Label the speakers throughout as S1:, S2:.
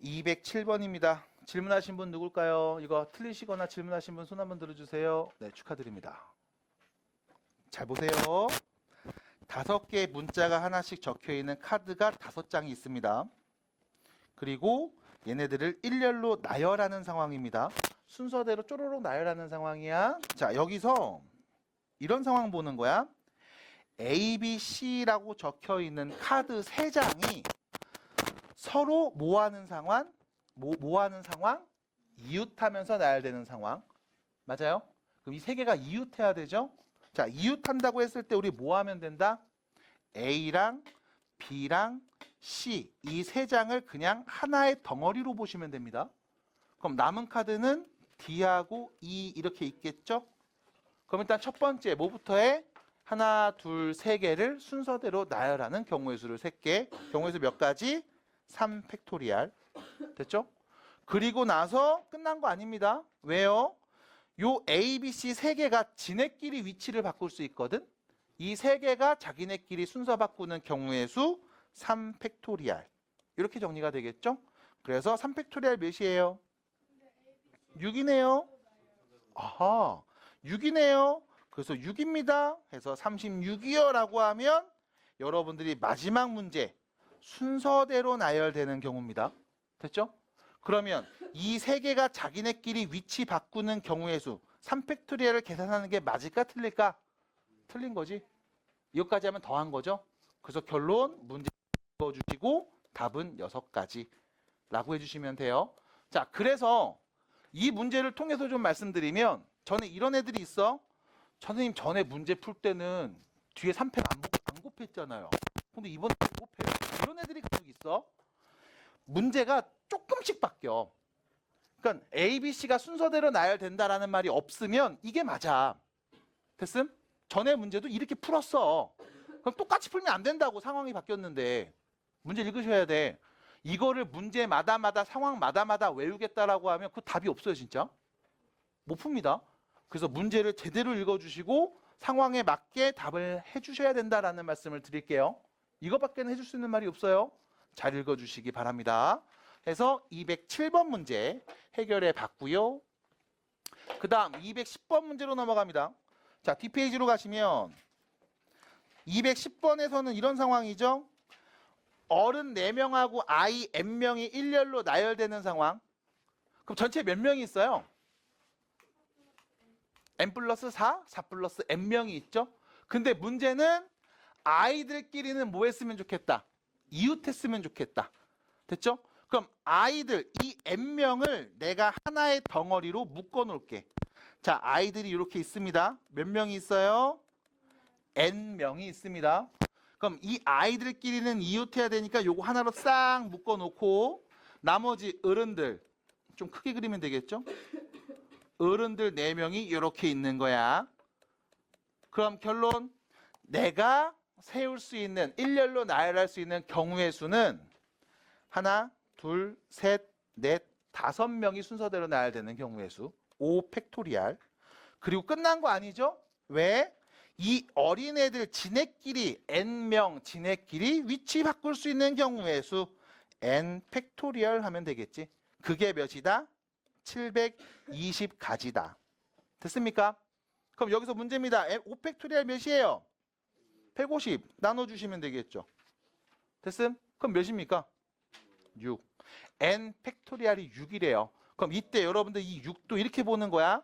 S1: 207번입니다. 질문하신 분 누굴까요? 이거 틀리시거나 질문하신 분 손 한번 들어주세요. 네, 축하드립니다. 잘 보세요. 5개의 문자가 하나씩 적혀있는 카드가 5장이 있습니다. 그리고 얘네들을 일렬로 나열하는 상황입니다. 순서대로 쪼로록 나열하는 상황이야. 자, 여기서 이런 상황 보는 거야. A, B, C라고 적혀있는 카드 3장이 서로 뭐하는 상황? 뭐하는 상황? 이웃하면서 나열되는 상황. 맞아요? 그럼 이 3개가 이웃해야 되죠? 자, 이웃한다고 했을 때 우리 뭐 하면 된다? A랑 B랑 C 이 3장을 그냥 하나의 덩어리로 보시면 됩니다. 그럼 남은 카드는 D하고 E 이렇게 있겠죠? 그럼 일단 첫 번째 뭐부터 해? 하나, 둘, 3개를 순서대로 나열하는 경우의 수를 셀게. 경우의 수 몇 가지? 3팩토리알. 됐죠? 그리고 나서 끝난 거 아닙니다. 왜요? 요 A, B, C 3개가 지네끼리 위치를 바꿀 수 있거든. 이 3개가 자기네끼리 순서 바꾸는 경우의 수 3팩토리알. 이렇게 정리가 되겠죠? 그래서 3팩토리알 몇이에요? 6이네요. 아하, 6이네요. 그래서 6입니다. 해서 36이요 라고 하면 여러분들이 마지막 문제 순서대로 나열되는 경우입니다. 됐죠? 그러면 이 3개가 자기네끼리 위치 바꾸는 경우의 수 3팩토리얼을 계산하는 게 맞을까 틀릴까? 틀린 거지. 이것까지 하면 더한 거죠. 그래서 결론 문제 읽어주시고 답은 6가지 라고 해주시면 돼요. 자, 그래서 이 문제를 통해서 좀 말씀드리면 저는 이런 애들이 있어. 선생님 전에 문제 풀 때는 뒤에 3팩 안 곱했잖아요. 근데 이번에 곱해요. 이런 애들이 계속 있어. 문제가 조금씩 바뀌어. 그러니까 A, B, C가 순서대로 나열된다라는 말이 없으면 이게 맞아. 됐음? 전에 문제도 이렇게 풀었어. 그럼 똑같이 풀면 안 된다고 상황이 바뀌었는데. 문제 읽으셔야 돼. 이거를 문제마다마다 상황마다마다 외우겠다라고 하면 그 답이 없어요 진짜. 못 풉니다. 그래서 문제를 제대로 읽어주시고 상황에 맞게 답을 해주셔야 된다라는 말씀을 드릴게요. 이거밖에 해줄 수 있는 말이 없어요. 잘 읽어주시기 바랍니다. 해서 207번 문제 해결해 봤고요. 그 다음 210번 문제로 넘어갑니다. 자, 뒷페이지로 가시면 210번에서는 이런 상황이죠. 어른 4명하고 아이 n명이 일렬로 나열되는 상황. 그럼 전체 몇 명이 있어요? n 플러스 4, 4 플러스 n명이 있죠. 근데 문제는 아이들끼리는 뭐 했으면 좋겠다? 이웃했으면 좋겠다. 됐죠? 그럼 아이들 이 n명을 내가 하나의 덩어리로 묶어 놓을게. 자, 아이들이 이렇게 있습니다. 몇 명이 있어요? n명이 있습니다. 그럼 이 아이들끼리는 이웃해야 되니까 요거 하나로 싹 묶어 놓고 나머지 어른들 좀 크게 그리면 되겠죠? 어른들 4명이 이렇게 있는 거야. 그럼 결론 내가 세울 수 있는 일렬로 나열할 수 있는 경우의 수는 하나, 둘, 셋, 넷, 5명이 순서대로 나열되는 경우의 수 5팩토리알. 그리고 끝난 거 아니죠? 왜? 이 어린애들 지네끼리 n명 지네끼리 위치 바꿀 수 있는 경우의 수 n팩토리얼 하면 되겠지. 그게 몇이다? 720가지다. 됐습니까? 그럼 여기서 문제입니다. 5팩토리얼 몇이에요? 150 나눠주시면 되겠죠. 됐음? 그럼 몇입니까? 6. n 팩토리얼이 6이래요. 그럼 이때 여러분들 이 6도 이렇게 보는 거야.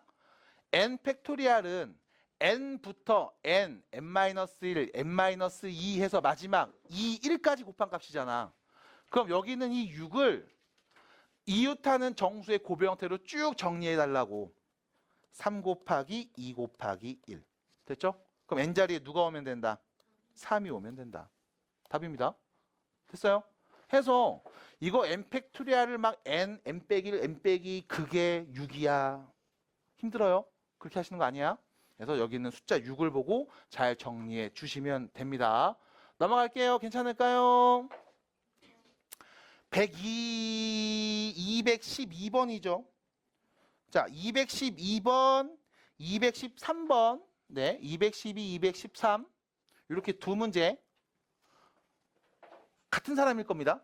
S1: n 팩토리얼은 n부터 n, n-1, n-2 해서 마지막 2, 1까지 곱한 값이잖아. 그럼 여기는 이 6을 이웃하는 정수의 곱의 형태로 쭉 정리해 달라고. 3 곱하기 2 곱하기 1. 됐죠? 그럼 n자리에 누가 오면 된다? 3이 오면 된다. 답입니다. 됐어요? 해서 이거 n 팩토리얼을 막 n, n 빼기 1, n 빼기 그게 6이야. 힘들어요? 그렇게 하시는 거 아니야? 그래서 여기 있는 숫자 6을 보고 잘 정리해 주시면 됩니다. 넘어갈게요. 괜찮을까요? 212번이죠. 자, 212번, 213번, 네, 212, 213 이렇게 두 문제 같은 사람일 겁니다.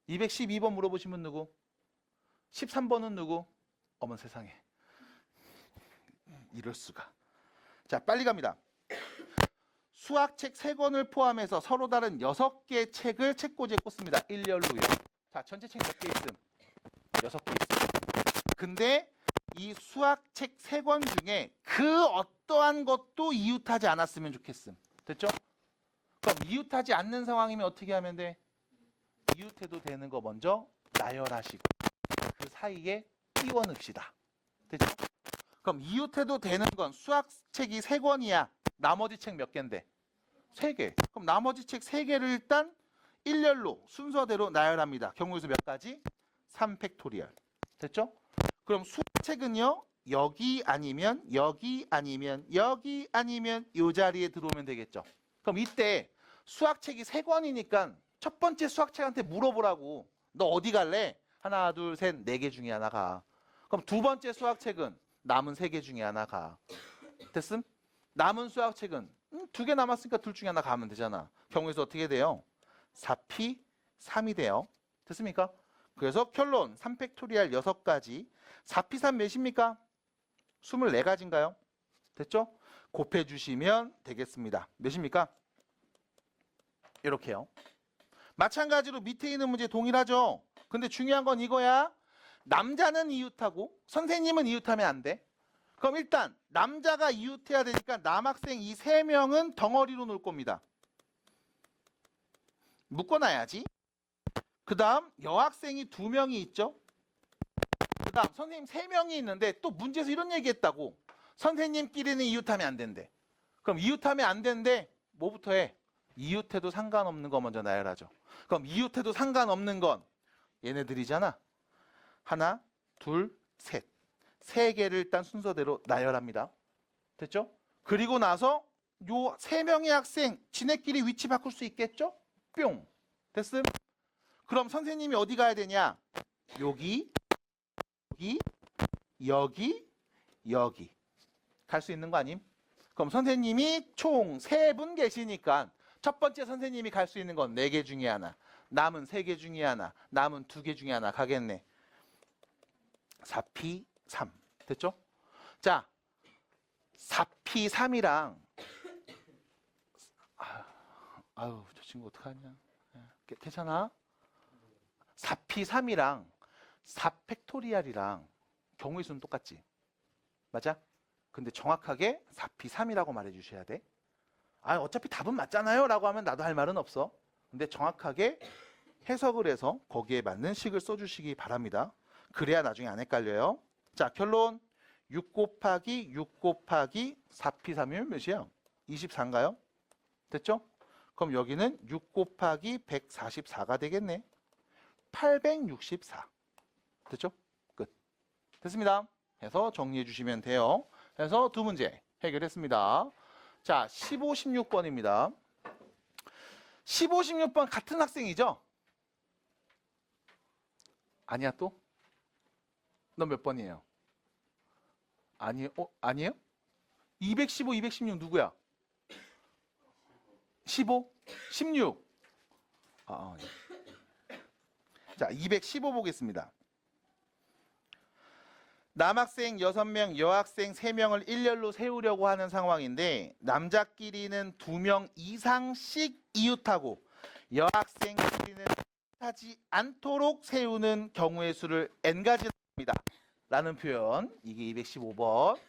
S1: 212번 물어보신 분 누구? 13번은 누구? 어머 세상에. 이럴 수가. 자, 빨리 갑니다. 수학책 3권을 포함해서 서로 다른 6개의 책을 책꽂이에 꽂습니다. 일렬로요. 자, 전체 책 몇 개 있음? 6개 있음. 근데 이 수학책 3권 중에 그 어떠한 것도 이웃하지 않았으면 좋겠음. 됐죠? 그럼 이웃하지 않는 상황이면 어떻게 하면 돼? 이웃해도 되는 거 먼저 나열하시고 그 사이에 띄워 넣읍시다. 됐죠? 그럼 이웃해도 되는 건 수학책이 3권이야. 나머지 책 몇 개인데? 3개. 그럼 나머지 책 3개를 일단 일렬로 순서대로 나열합니다. 경우의 수 몇 가지? 3팩토리얼. 됐죠? 그럼 수학책은요. 여기 아니면 여기 아니면 여기 아니면 이 자리에 들어오면 되겠죠. 그럼 이때 수학책이 3권이니까 첫 번째 수학책한테 물어보라고. 너 어디 갈래? 하나, 둘, 셋, 4개 중에 하나 가. 그럼 두 번째 수학책은 남은 3개 중에 하나 가. 됐음? 남은 수학책은 2개 남았으니까 둘 중에 하나 가면 되잖아. 경우에서 어떻게 돼요? 4P 3이 돼요. 됐습니까? 그래서 결론 3팩토리얼 6가지. 4P 3 몇입니까? 24가지인가요? 됐죠? 곱해주시면 되겠습니다. 몇입니까? 이렇게요. 마찬가지로 밑에 있는 문제 동일하죠? 근데 중요한 건 이거야. 남자는 이웃하고 선생님은 이웃하면 안 돼. 그럼 일단 남자가 이웃해야 되니까 남학생 이 3명은 덩어리로 놓을 겁니다. 묶어놔야지. 그 다음 여학생이 2명이 있죠. 그 다음 선생님 3명이 있는데 또 문제에서 이런 얘기했다고. 선생님끼리는 이웃하면 안 된대. 그럼 이웃하면 안 되는데 뭐부터 해? 이웃해도 상관없는 거 먼저 나열하죠. 그럼 이웃해도 상관없는 건 얘네들이잖아. 하나, 둘, 셋. 3개를 일단 순서대로 나열합니다. 됐죠? 그리고 나서 요 3명의 학생 지네끼리 위치 바꿀 수 있겠죠? 뿅. 됐음? 그럼 선생님이 어디 가야 되냐? 여기, 여기, 여기, 여기. 갈 수 있는 거 아님? 그럼 선생님이 총 3분 계시니까 첫 번째 선생님이 갈 수 있는 건 4개 중에 하나, 남은 3개 중에 하나, 남은 2개 중에 하나 가겠네. 4P 3. 됐죠? 자, 4P 3이랑 아유, 저 친구 어떡하냐? 괜찮아? 4P 3이랑 4팩토리얼이랑 경우의 수는 똑같지? 맞아? 근데 정확하게 4P 3이라고 말해 주셔야 돼. 아, 어차피 답은 맞잖아요 라고 하면 나도 할 말은 없어. 근데 정확하게 해석을 해서 거기에 맞는 식을 써주시기 바랍니다. 그래야 나중에 안 헷갈려요. 자, 결론 6 곱하기 6 곱하기 4P 3이면 몇이야? 24인가요? 됐죠? 그럼 여기는 6 곱하기 144가 되겠네. 864. 됐죠? 끝. 됐습니다. 해서 정리해 주시면 돼요. 해서 2문제 해결했습니다. 자, 15, 16번입니다. 15, 16번 같은 학생이죠? 아니야 또? 너 몇 번이에요? 아니에요? 아니에요? 215, 216 누구야? 15? 16? 자, 215 보겠습니다. 남학생 6명, 여학생 3명을 일렬로 세우려고 하는 상황인데 남자끼리는 2명 이상씩 이웃하고 여학생끼리는 하지 않도록 세우는 경우의 수를 n가지로 합니다. 라는 표현. 이게 215번.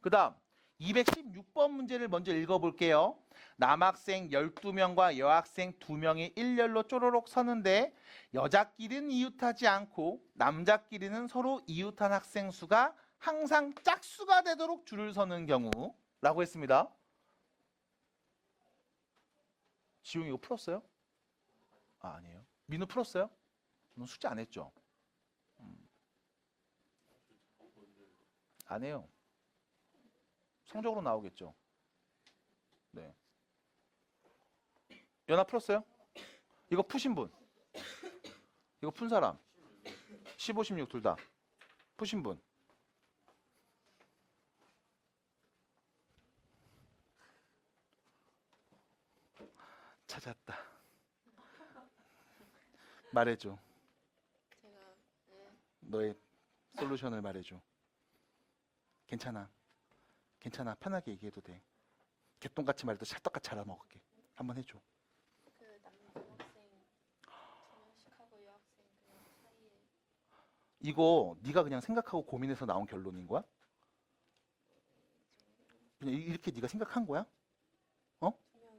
S1: 그 다음 216번 문제를 먼저 읽어볼게요. 남학생 12명과 여학생 2명이 일렬로 쪼로록 서는데 여자끼리는 이웃하지 않고 남자끼리는 서로 이웃한 학생 수가 항상 짝수가 되도록 줄을 서는 경우라고 했습니다. 지용이 이거 풀었어요? 아니에요. 민우 풀었어요? 너 숙제 안 했죠? 안 해요. 성적으로 나오겠죠. 네. 연합 풀었어요? 이거 푸신 분? 이거 푼 사람? 15, 16 둘 다 푸신 분? 찾았다. 말해줘. 너의 솔루션을 말해줘. 괜찮아. 괜찮아. 편하게 얘기해도 돼. 개똥같이 말해도 찰떡같이 알아먹을게. 한번 해줘.
S2: 그 남학생 2명씩 하고 여학생 그냥 사이에
S1: 이거 네가 그냥 생각하고 고민해서 나온 결론인 거야? 그냥 이렇게 네가 생각한 거야?
S2: 2명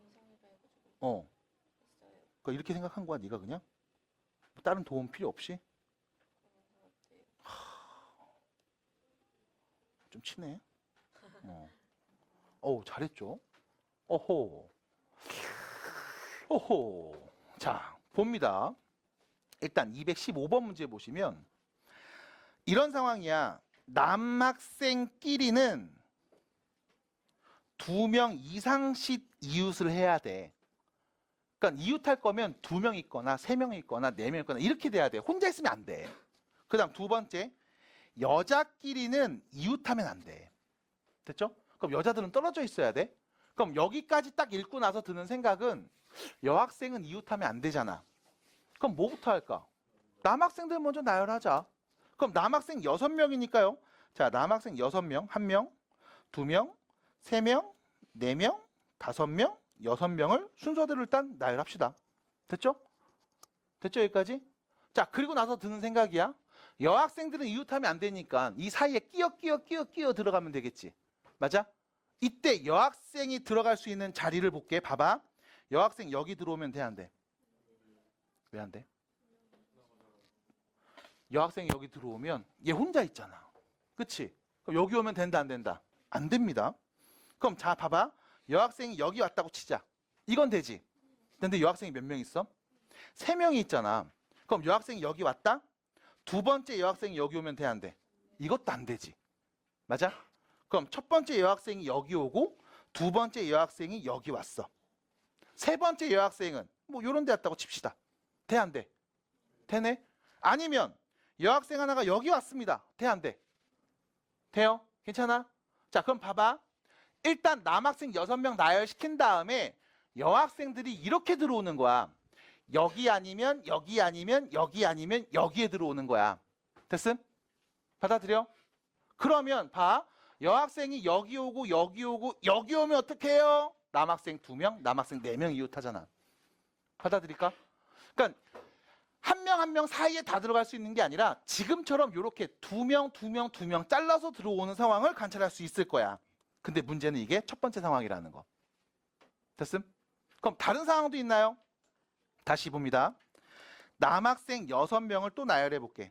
S2: 이상이라 해가지고
S1: 어.
S2: 했어요.
S1: 그러니까 이렇게 생각한 거야, 네가 그냥? 뭐 다른 도움 필요 없이?
S2: 그런 것 같아요.
S1: 좀 치네. 어우, 잘했죠? 어호. 어호. 자, 봅니다. 일단 215번 문제 보시면 이런 상황이야. 남학생끼리는 2명 이상씩 이웃을 해야 돼. 그러니까 이웃할 거면 2명 있거나 3명 있거나 4명 있거나 이렇게 돼야 돼. 혼자 있으면 안 돼. 그 다음 두 번째, 여자끼리는 이웃하면 안 돼. 됐죠? 그럼 여자들은 떨어져 있어야 돼. 그럼 여기까지 딱 읽고 나서 드는 생각은 여학생은 이웃하면 안 되잖아. 그럼 뭐부터 할까? 남학생들 먼저 나열하자. 그럼 남학생 6명이니까요. 자, 남학생 6명, 1명, 2명, 3명, 4명, 5명, 6명을 순서대로 일단 나열합시다. 됐죠? 됐죠, 여기까지? 자, 그리고 나서 드는 생각이야. 여학생들은 이웃하면 안 되니까 이 사이에 끼어 들어가면 되겠지. 맞아? 이때 여학생이 들어갈 수 있는 자리를 볼게. 봐봐. 여학생 여기 들어오면 돼, 안 돼? 왜 안 돼? 여학생이 여기 들어오면 얘 혼자 있잖아. 그치? 그럼 여기 오면 된다, 안 된다? 안 됩니다. 그럼 자, 봐봐. 여학생이 여기 왔다고 치자. 이건 되지. 근데 여학생이 몇 명 있어? 3명이 있잖아. 그럼 여학생이 여기 왔다? 두 번째 여학생이 여기 오면 돼, 안 돼? 이것도 안 되지. 맞아? 그럼 첫 번째 여학생이 여기 오고 두 번째 여학생이 여기 왔어. 세 번째 여학생은 뭐 요런 데 왔다고 칩시다. 돼, 안 돼? 되네? 아니면 여학생 하나가 여기 왔습니다. 돼, 안 돼? 돼요? 괜찮아? 자, 그럼 봐봐. 일단 남학생 6명 나열시킨 다음에 여학생들이 이렇게 들어오는 거야. 여기 아니면 여기 아니면 여기 아니면 여기에 들어오는 거야. 됐음? 받아들여? 그러면 봐. 여학생이 여기 오고 여기 오고 여기 오면 어떻게 해요? 남학생 2명, 남학생 4명 이웃하잖아. 받아들일까? 그러니까 한 명 한 명 사이에 다 들어갈 수 있는 게 아니라 지금처럼 이렇게 2명 잘라서 들어오는 상황을 관찰할 수 있을 거야. 근데 문제는 이게 첫 번째 상황이라는 거. 됐음? 그럼 다른 상황도 있나요? 다시 봅니다. 남학생 6명을 또 나열해 볼게.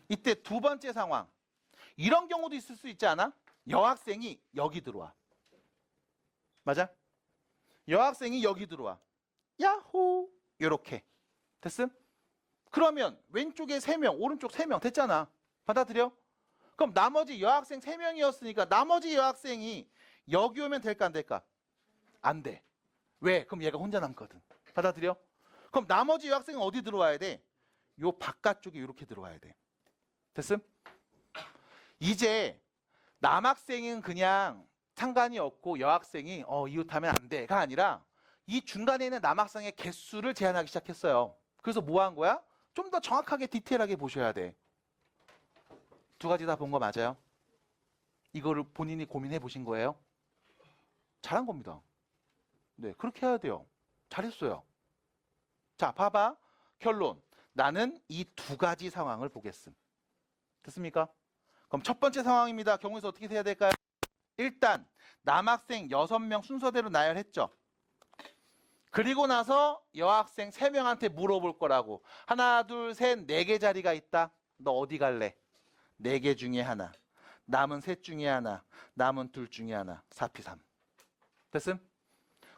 S1: 이때 두 번째 상황. 이런 경우도 있을 수 있지 않아? 여학생이 여기 들어와. 맞아? 여학생이 여기 들어와. 야호! 요렇게. 됐음? 그러면 왼쪽에 3명, 오른쪽 3명 됐잖아. 받아들여? 그럼 나머지 여학생 3명이었으니까 나머지 여학생이 여기 오면 될까 안 될까? 안 돼. 왜? 그럼 얘가 혼자 남거든. 받아들여? 그럼 나머지 여학생은 어디 들어와야 돼? 요 바깥쪽에 이렇게 들어와야 돼. 됐음? 이제 남학생은 그냥 상관이 없고 여학생이 이웃하면 안 돼가 아니라 이 중간에 있는 남학생의 개수를 제한하기 시작했어요. 그래서 뭐 한 거야? 좀 더 정확하게 디테일하게 보셔야 돼. 두 가지 다 본 거 맞아요? 이거를 본인이 고민해 보신 거예요? 잘한 겁니다. 네, 그렇게 해야 돼요. 잘했어요. 자, 봐봐. 결론. 나는 이 두 가지 상황을 보겠음. 됐습니까? 그럼 첫 번째 상황입니다. 경우에서 어떻게 해야 될까요? 일단 남학생 6명 순서대로 나열했죠. 그리고 나서 여학생 3명한테 물어볼 거라고. 하나, 둘, 셋, 4개 자리가 있다. 너 어디 갈래? 4개 중에 하나. 남은 셋 중에 하나. 남은 둘 중에 하나. 4P3. 됐음?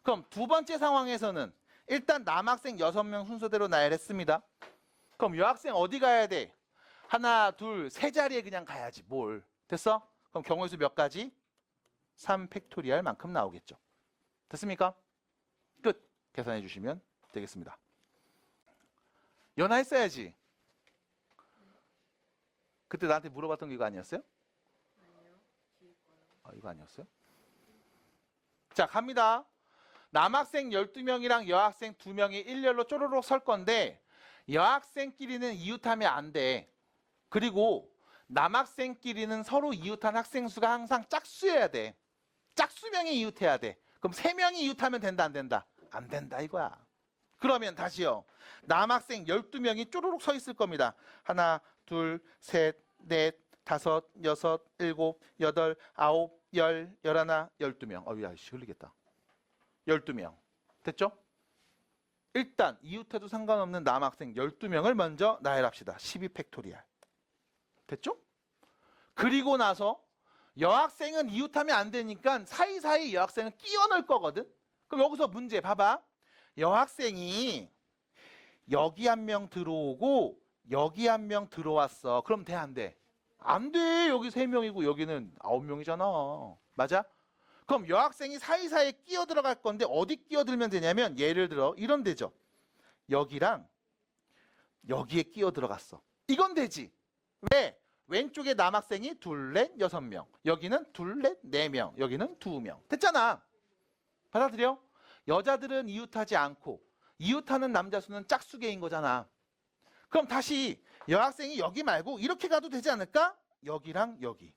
S1: 그럼 두 번째 상황에서는 일단 남학생 6명 순서대로 나열했습니다. 그럼 여학생 어디 가야 돼? 하나, 둘, 세 자리에 그냥 가야지. 뭘? 됐어? 그럼 경우의 수 몇 가지? 3팩토리얼 만큼 나오겠죠. 됐습니까? 끝. 계산해 주시면 되겠습니다. 연하했어야지. 그때 나한테 물어봤던 게 이거 아니었어요?
S2: 아니요. 뒤에 거요.
S1: 이거 아니었어요? 자, 갑니다. 남학생 12명이랑 여학생 2명이 일렬로 쪼르륵 설 건데 여학생끼리는 이웃하면 안 돼. 그리고 남학생끼리는 서로 이웃한 학생 수가 항상 짝수여야 돼. 짝수명이 이웃해야 돼. 그럼 3명이 이웃하면 된다, 안 된다? 안 된다 이거야. 그러면 다시요. 남학생 12명이 쪼르륵 서 있을 겁니다. 하나, 둘, 셋, 넷, 다섯, 여섯, 일곱, 여덟, 아홉, 열, 열하나, 12명. 야, 흘리겠다. 12명. 됐죠? 일단 이웃해도 상관없는 남학생 12명을 먼저 나열합시다. 12팩토리알. 됐죠? 그리고 나서 여학생은 이웃하면 안 되니까 사이사이 여학생은 끼워 넣을 거거든. 그럼 여기서 문제 봐봐. 여학생이 여기 한 명 들어오고 여기 한 명 들어왔어. 그럼 돼, 안 돼? 안 돼. 여기 3명이고 여기는 9명이잖아. 맞아? 그럼 여학생이 사이사이에 끼어 들어갈 건데 어디 끼어 들면 되냐면 예를 들어 이런 데죠. 여기랑 여기에 끼어 들어갔어. 이건 되지. 왜? 왼쪽에 남학생이 둘, 넷, 6명. 여기는 둘, 넷, 4명. 여기는 2명. 됐잖아. 받아들여? 여자들은 이웃하지 않고 이웃하는 남자 수는 짝수계인 거잖아. 그럼 다시 여학생이 여기 말고 이렇게 가도 되지 않을까? 여기랑 여기.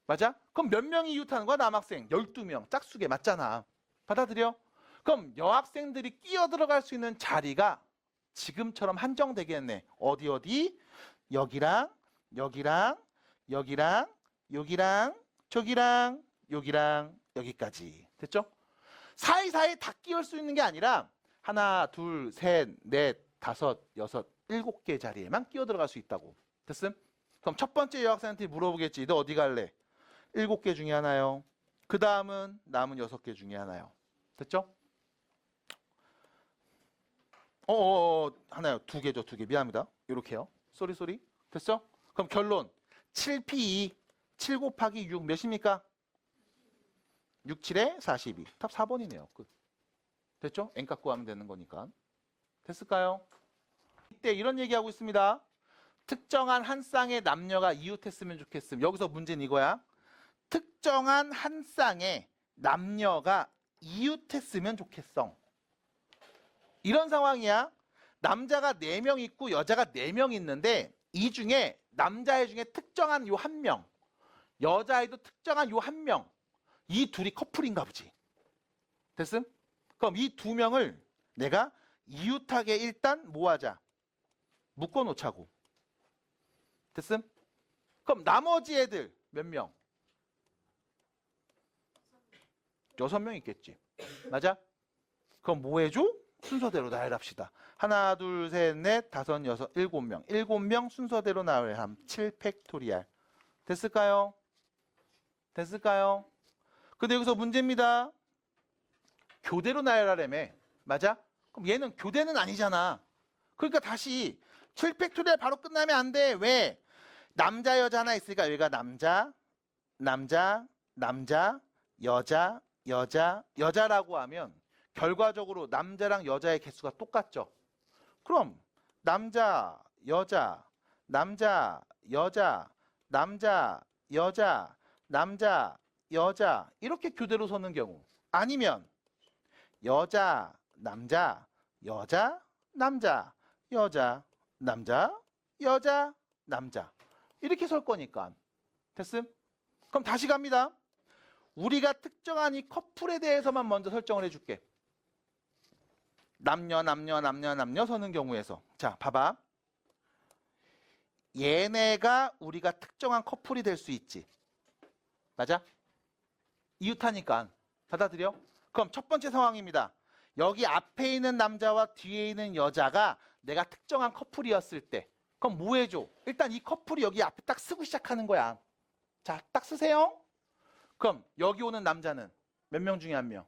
S1: 맞아? 그럼 몇 명이 이웃하는 거야? 남학생 12명. 짝수계 맞잖아. 받아들여? 그럼 여학생들이 끼어 들어갈 수 있는 자리가 지금처럼 한정되겠네. 어디? 여기랑 여기랑 여기랑 여기랑 저기랑 여기랑 여기까지. 됐죠? 사이사이 다 끼울 수 있는 게 아니라 하나, 둘, 셋, 넷, 다섯, 여섯, 7개 자리에만 끼어 들어갈 수 있다고. 됐음? 그럼 첫 번째 여학생한테 물어보겠지. 너 어디 갈래? 7개 중에 하나요. 그 다음은 남은 6개 중에 하나요. 됐죠? 하나요. 2개죠. 2개. 미안합니다. 이렇게요. 쏘리. 됐죠? 그럼 결론. 7P2. 7 곱하기 6 몇입니까? 6, 7에 42. 답 4번이네요. 끝. 됐죠? N값 구하면 되는 거니까. 됐을까요? 이때 이런 얘기하고 있습니다. 특정한 한 쌍의 남녀가 이웃했으면 좋겠음. 여기서 문제는 이거야. 특정한 한 쌍의 남녀가 이웃했으면 좋겠어. 이런 상황이야. 남자가 4명 있고 여자가 4명 있는데 이 중에 남자애 중에 특정한 요 한 명, 여자애도 특정한 요 한 명, 이 둘이 커플인가 보지. 됐음? 그럼 이 2명을 내가 이웃하게 일단 뭐하자? 묶어놓자고. 됐음? 그럼 나머지 애들 몇 명? 6명 있겠지. 맞아? 그럼 뭐 해줘? 순서대로 나열합시다. 하나, 둘, 셋, 넷, 다섯, 여섯, 7명. 7명 순서대로 나열함. 7팩토리알. 됐을까요? 됐을까요? 근데 여기서 문제입니다. 교대로 나열하라며. 맞아? 그럼 얘는 교대는 아니잖아. 그러니까 다시 7팩토리알 바로 끝나면 안 돼. 왜? 남자, 여자 하나 있으니까 여기가 남자, 여자, 여자라고 하면 결과적으로 남자랑 여자의 개수가 똑같죠. 그럼 남자, 여자, 여자 이렇게 교대로 서는 경우, 아니면 여자, 남자 이렇게 설 거니까. 됐음? 그럼 다시 갑니다. 우리가 특정한 이 커플에 대해서만 먼저 설정을 해줄게. 남녀 서는 경우에서. 자, 봐봐. 얘네가 우리가 특정한 커플이 될 수 있지. 맞아? 이웃하니까. 받아들여? 그럼 첫 번째 상황입니다. 여기 앞에 있는 남자와 뒤에 있는 여자가 내가 특정한 커플이었을 때, 그럼 뭐 해줘? 일단 이 커플이 여기 앞에 딱 쓰고 시작하는 거야. 자, 딱 쓰세요. 그럼 여기 오는 남자는 몇 명 중에 한 명?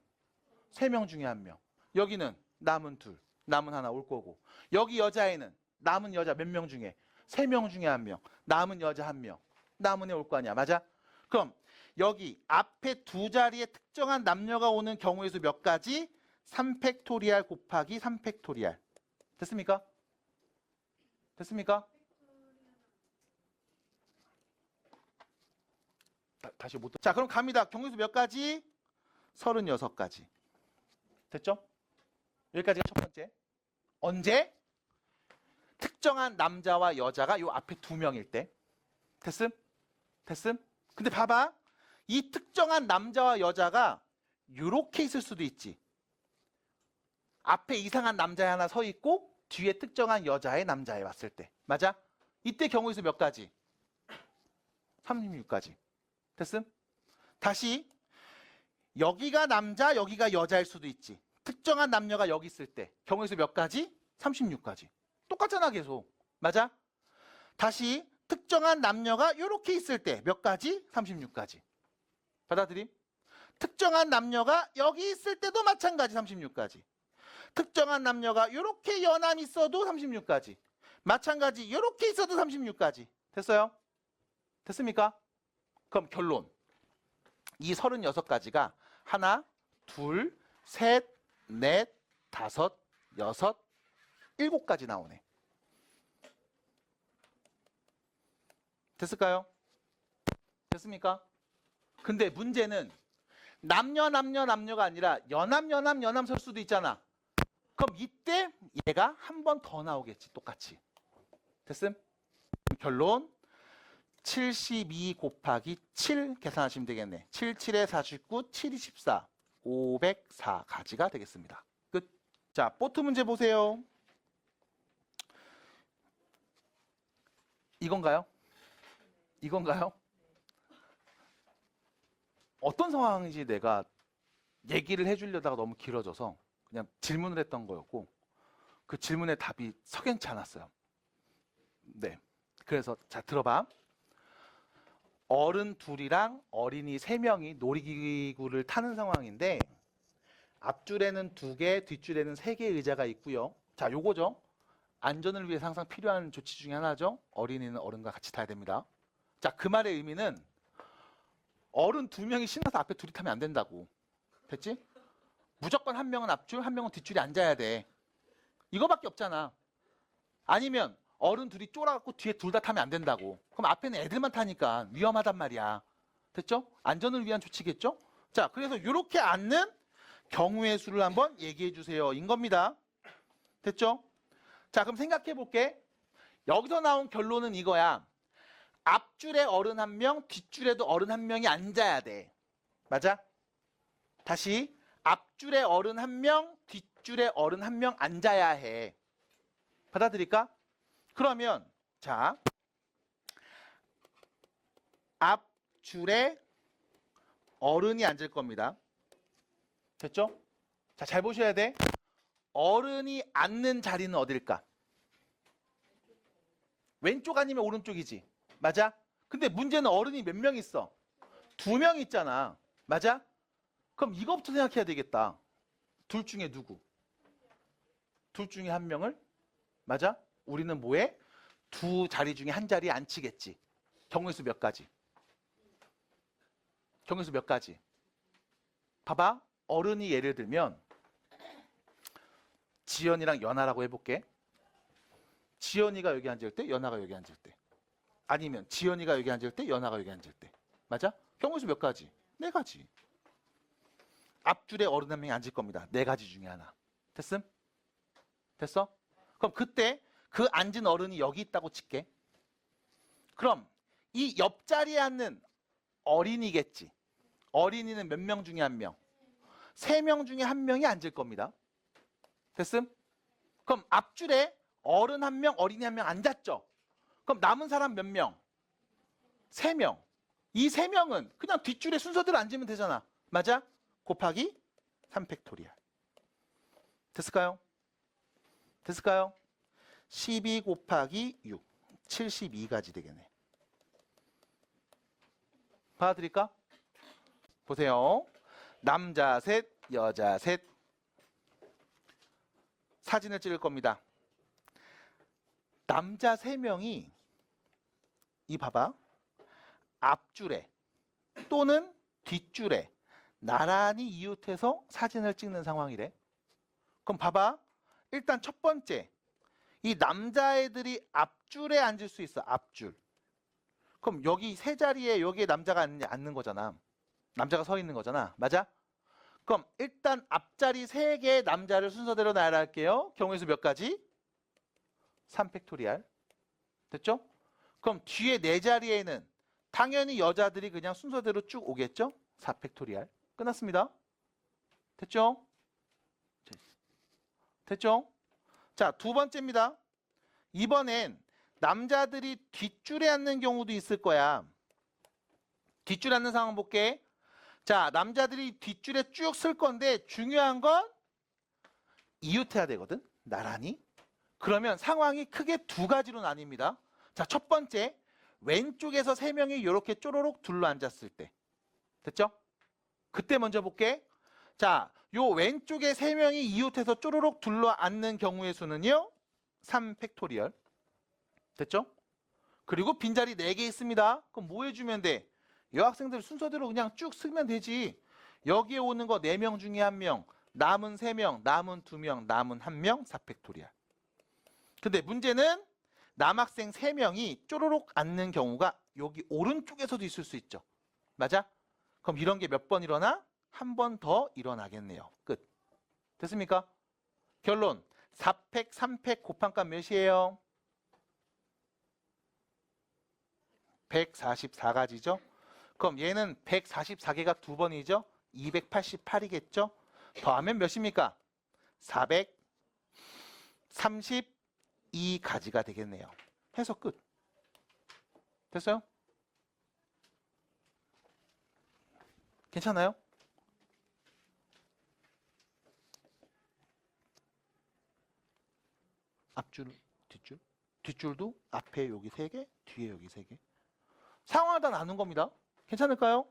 S1: 3명 중에 한 명. 여기는 남은 2, 남은 하나 올 거고. 여기 여자애는 남은 여자 몇 명 중에? 3명 중에 한 명. 남은 여자 1명. 남은 애 올 거 아니야. 맞아? 그럼 여기 앞에 2자리에 특정한 남녀가 오는 경우의 수 몇 가지? 3팩토리알 곱하기 3팩토리알. 됐습니까? 됐습니까? 다시 못. 자, 그럼 갑니다. 경우의 수 몇 가지? 36가지. 됐죠? 여기까지가 첫 번째. 언제? 특정한 남자와 여자가 요 앞에 두 명일 때. 됐음? 됐음? 근데 봐봐. 이 특정한 남자와 여자가 요렇게 있을 수도 있지. 앞에 이상한 남자 하나 서 있고 뒤에 특정한 여자의 남자애 왔을 때. 맞아? 이때 경우의 수 몇 가지? 36가지. 됐음? 다시 여기가 남자, 여기가 여자일 수도 있지. 특정한 남녀가 여기 있을 때 경우의 수 몇 가지? 36가지. 똑같잖아 계속. 맞아? 다시 특정한 남녀가 이렇게 있을 때 몇 가지? 36가지. 받아들임? 특정한 남녀가 여기 있을 때도 마찬가지 36가지. 특정한 남녀가 이렇게 연함 있어도 36가지. 마찬가지 이렇게 있어도 36가지. 됐어요? 됐습니까? 그럼 결론. 이 36가지가 하나, 둘, 셋, 넷, 다섯, 여섯, 7가지 나오네. 됐을까요? 됐습니까? 근데 문제는 남녀가 아니라 연함 설 수도 있잖아. 그럼 이때 얘가 한 번 더 나오겠지. 똑같이. 됐음? 결론 72 곱하기 7 계산하시면 되겠네. 7, 7에 49, 7, 24, 504가지가 되겠습니다. 끝. 자, 보트 문제 보세요. 이건가요? 이건가요? 어떤 상황인지 내가 얘기를 해주려다가 너무 길어져서 그냥 질문을 했던 거였고 그 질문의 답이 석연치 않았어요. 네. 그래서 자 들어봐. 어른 둘이랑 어린이 3명이 놀이기구를 타는 상황인데 앞줄에는 2개, 뒷줄에는 3개의 의자가 있고요. 자, 요거죠. 안전을 위해서 항상 필요한 조치 중에 하나죠. 어린이는 어른과 같이 타야 됩니다. 자, 그 말의 의미는 어른 2명이 신나서 앞에 둘이 타면 안 된다고. 됐지? 무조건 한 명은 앞줄, 한 명은 뒷줄에 앉아야 돼. 이거밖에 없잖아. 아니면 어른 둘이 쫄아갖고 뒤에 둘 다 타면 안 된다고. 그럼 앞에는 애들만 타니까 위험하단 말이야. 됐죠? 안전을 위한 조치겠죠? 자, 그래서 이렇게 앉는 경우의 수를 한번 얘기해 주세요. 인 겁니다. 됐죠? 자, 그럼 생각해 볼게. 여기서 나온 결론은 이거야. 앞줄에 어른 1명, 뒷줄에도 어른 1명이 앉아야 돼. 맞아? 다시 앞줄에 어른 1명, 뒷줄에 어른 1명 앉아야 해. 받아들일까? 그러면 자, 앞줄에 어른이 앉을 겁니다. 됐죠? 자, 잘 보셔야 돼. 어른이 앉는 자리는 어딜까? 왼쪽 아니면 오른쪽이지. 맞아? 근데 문제는 어른이 몇 명 있어? 2명 있잖아. 맞아? 그럼 이것부터 생각해야 되겠다. 둘 중에 누구? 둘 중에 한 명을? 맞아? 우리는 뭐해? 2 자리 중에 한 자리에 앉히겠지. 경우의 수 몇 가지? 경우의 수 몇 가지? 봐봐. 어른이 예를 들면 지연이랑 연하라고 해볼게. 지연이가 여기 앉을 때, 연하가 여기 앉을 때. 아니면 지연이가 여기 앉을 때, 연하가 여기 앉을 때. 맞아? 경우의 수 몇 가지? 4가지. 앞줄에 어른 1명이 앉을 겁니다. 4가지 중에 하나. 됐음? 됐어? 그럼 그때 그 앉은 어른이 여기 있다고 칠게. 그럼 이 옆자리에 앉는 어린이겠지. 어린이는 몇 명 중에 1명? 3명 중에 1명이 앉을 겁니다. 됐음? 그럼 앞줄에 어른 1명, 어린이 1명 앉았죠? 그럼 남은 사람 몇 명? 3명. 이 3명은 그냥 뒷줄에 순서대로 앉으면 되잖아. 맞아? 곱하기 3팩토리얼. 됐을까요? 됐을까요? 12 곱하기 6. 72가지 되겠네. 봐드릴까? 보세요. 남자 셋, 여자 셋. 사진을 찍을 겁니다. 남자 3명이 이 봐봐. 앞줄에 또는 뒷줄에 나란히 이웃해서 사진을 찍는 상황이래. 그럼 봐봐. 일단 첫 번째. 이 남자애들이 앞줄에 앉을 수 있어. 앞줄. 그럼 여기 세 자리에 여기에 남자가 앉는 거잖아. 남자가 서 있는 거잖아. 맞아? 그럼 일단 앞자리 3개의 남자를 순서대로 나열할게요. 경우의 수 몇 가지? 3팩토리알. 됐죠? 그럼 뒤에 네 자리에는 당연히 여자들이 그냥 순서대로 쭉 오겠죠? 4팩토리알. 끝났습니다. 됐죠? 됐죠? 자, 두 번째입니다. 이번엔 남자들이 뒷줄에 앉는 경우도 있을 거야. 뒷줄에 앉는 상황 볼게. 자, 남자들이 뒷줄에 쭉 쓸 건데 중요한 건 이웃해야 되거든. 나란히. 그러면 상황이 크게 두 가지로 나뉩니다. 자, 첫 번째. 왼쪽에서 세 명이 이렇게 쪼로록 둘러 앉았을 때. 됐죠? 그때 먼저 볼게. 자, 요 왼쪽에 세 명이 이웃해서 쪼로록 둘러 앉는 경우의 수는요. 3팩토리얼. 됐죠? 그리고 빈자리 4개 있습니다. 그럼 뭐 해주면 돼? 여학생들 순서대로 그냥 쭉 쓰면 되지. 여기에 오는 거 4명 중에 1명, 남은 3명, 남은 2명, 남은 1명, 4팩토리얼. 근데 문제는 남학생 3명이 쪼로록 앉는 경우가 여기 오른쪽에서도 있을 수 있죠. 맞아? 그럼 이런 게 몇 번 일어나? 한 번 더 일어나겠네요. 끝. 됐습니까? 결론. 4팩, 3팩 곱한 값 몇이에요? 144가지죠? 그럼 얘는 144개가 두 번이죠? 288이겠죠? 더하면 몇입니까? 432가지가 되겠네요. 해서 끝. 됐어요? 괜찮아요? 앞줄, 뒷줄. 뒷줄도 앞에 여기 3개, 뒤에 여기 3개. 상황을 다 나눈 겁니다. 괜찮을까요?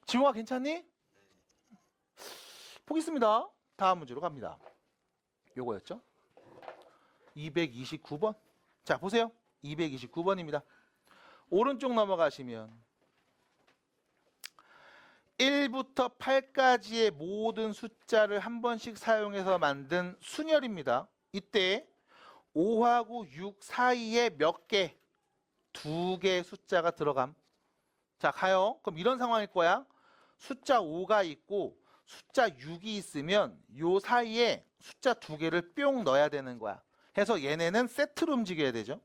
S1: 지호가 괜찮니? 보겠습니다. 다음 문제로 갑니다. 요거였죠? 229번. 자, 보세요. 229번입니다. 오른쪽 넘어가시면 1부터 8까지의 모든 숫자를 한 번씩 사용해서 만든 순열입니다. 이때 5하고 6 사이에 몇 개? 2개의 숫자가 들어감. 자, 가요. 그럼 이런 상황일 거야. 숫자 5가 있고 숫자 6이 있으면 요 사이에 숫자 2개를 뿅 넣어야 되는 거야. 해서 얘네는 세트로 움직여야 되죠.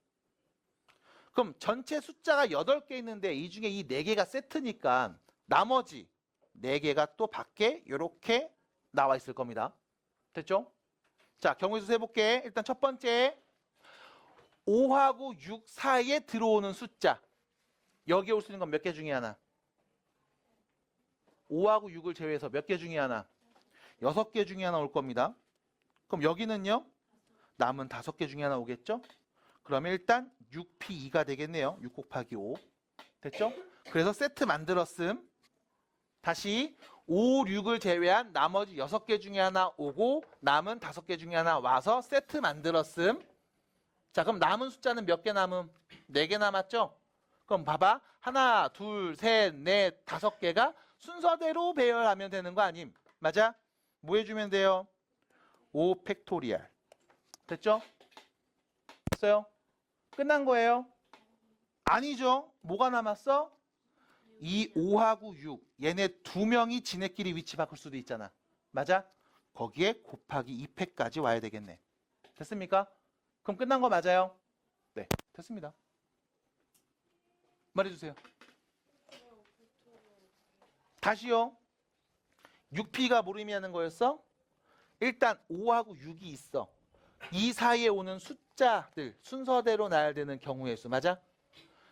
S1: 그럼 전체 숫자가 8개 있는데 이 중에 이 4개가 세트니까 나머지 4개가 또 밖에 이렇게 나와 있을 겁니다. 됐죠? 자, 경우의 수 세볼게. 일단 첫 번째 5하고 6 사이에 들어오는 숫자. 여기에 올 수 있는 건 몇 개 중에 하나? 5하고 6을 제외해서 몇 개 중에 하나? 6개 중에 하나 올 겁니다. 그럼 여기는요? 남은 5개 중에 하나 오겠죠? 그러면 일단 6p2가 되겠네요. 6 곱하기 5. 됐죠? 그래서 세트 만들었음. 다시 5, 6을 제외한 나머지 6개 중에 하나 오고 남은 5개 중에 하나 와서 세트 만들었음. 자, 그럼 남은 숫자는 몇 개 남음? 4개 남았죠? 그럼 봐봐. 하나, 둘, 셋, 넷, 5개가 순서대로 배열하면 되는 거 아님? 맞아? 뭐 해주면 돼요? 5팩토리알. 됐죠? 됐어요? 끝난 거예요? 아니죠? 뭐가 남았어? 이 5하고 6. 얘네 2명이 지네끼리 위치 바꿀 수도 있잖아. 맞아? 거기에 곱하기 2팩까지 와야 되겠네. 됐습니까? 그럼 끝난 거 맞아요? 네, 됐습니다. 말해주세요. 다시요. 6p가 뭘 의미하는 거였어? 일단 5하고 6이 있어. 이 사이에 오는 숫자들 순서대로 나열되는 경우의 수. 맞아?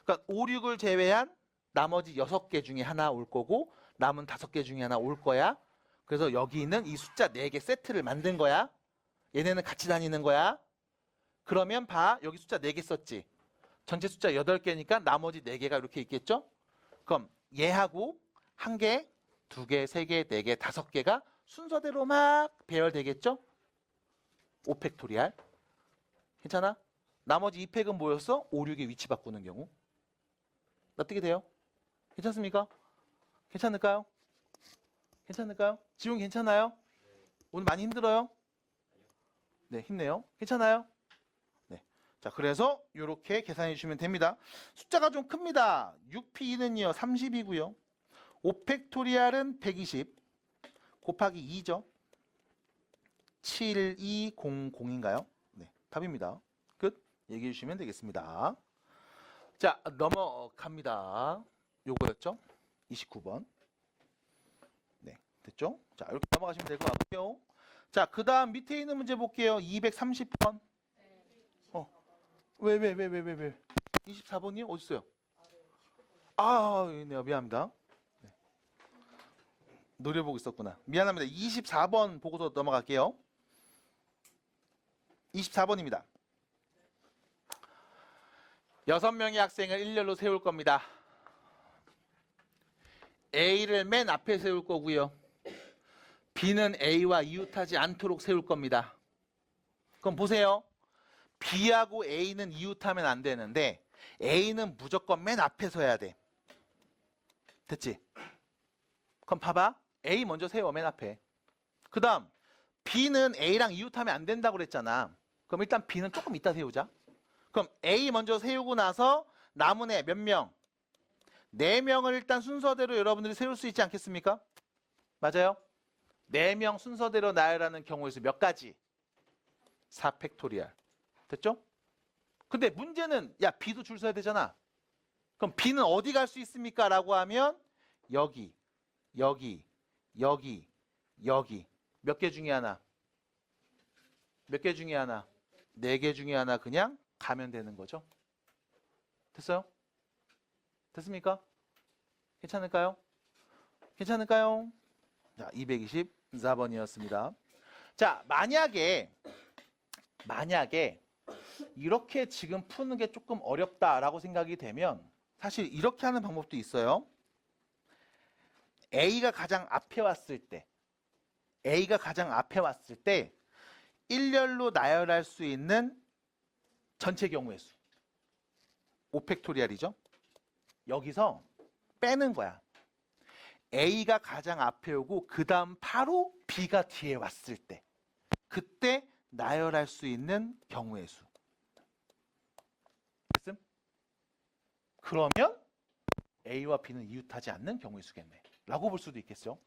S1: 그러니까 5, 6을 제외한 나머지 6개 중에 하나 올 거고 남은 5개 중에 하나 올 거야. 그래서 여기 있는 이 숫자 4개 세트를 만든 거야. 얘네는 같이 다니는 거야. 그러면 봐. 여기 숫자 4개 썼지. 전체 숫자 8개니까 나머지 4개가 이렇게 있겠죠? 그럼 얘하고 1개, 2개, 3개, 4개, 5개가 순서대로 막 배열되겠죠? 5팩토리알. 괜찮아? 나머지 2팩은 뭐였어? 5, 6의 위치 바꾸는 경우. 어떻게 돼요? 괜찮습니까? 괜찮을까요? 괜찮을까요? 지훈 괜찮아요? 오늘 많이 힘들어요? 네, 힘내요. 괜찮아요? 네. 자, 그래서 이렇게 계산해 주시면 됩니다. 숫자가 좀 큽니다. 6p는요, 30이고요. 5팩토리알은 120 곱하기 2죠. 7200인가요? 네, 답입니다. 끝. 얘기해 주시면 되겠습니다. 자, 넘어갑니다. 요거였죠? 29번. 네, 됐죠? 자, 이렇게 넘어가시면 될 것 같고요. 자, 그 다음 밑에 있는 문제 볼게요. 230번. 왜? 24번이요? 어디 있어요? 네, 미안합니다. 네. 노려보고 있었구나. 미안합니다. 24번 보고서 넘어갈게요. 24번입니다. 6명의 학생을 일렬로 세울 겁니다. A를 맨 앞에 세울 거고요. B는 A와 이웃하지 않도록 세울 겁니다. 그럼 보세요. B하고 A는 이웃하면 안 되는데 A는 무조건 맨 앞에 서야 돼. 됐지? 그럼 봐봐. A 먼저 세워, 맨 앞에. 그 다음 B는 A랑 이웃하면 안 된다고 그랬잖아. 그럼 일단 B는 조금 이따 세우자. 그럼 A 먼저 세우고 나서 남은 애 몇 명? 4명을 일단 순서대로 여러분들이 세울 수 있지 않겠습니까? 맞아요? 4명 순서대로 나열하는 경우의 수 몇 가지? 4팩토리얼. 됐죠? 근데 문제는 야 B도 줄 서야 되잖아. 그럼 B는 어디 갈 수 있습니까? 라고 하면 여기, 여기, 여기, 여기. 몇 개 중에 하나? 몇 개 중에 하나? 4개 중에 하나 그냥 가면 되는 거죠. 됐어요? 됐습니까? 괜찮을까요? 괜찮을까요? 자, 224번이었습니다. 자, 만약에 이렇게 지금 푸는 게 조금 어렵다라고 생각이 되면 사실 이렇게 하는 방법도 있어요. A가 가장 앞에 왔을 때 일렬로 나열할 수 있는 전체 경우의 수 5팩토리얼이죠. 여기서 빼는 거야. A가 가장 앞에 오고 그 다음 바로 B가 뒤에 왔을 때 그때 나열할 수 있는 경우의 수. 됐음? 그러면 A와 B는 이웃하지 않는 경우의 수겠네. 라고 볼 수도 있겠죠.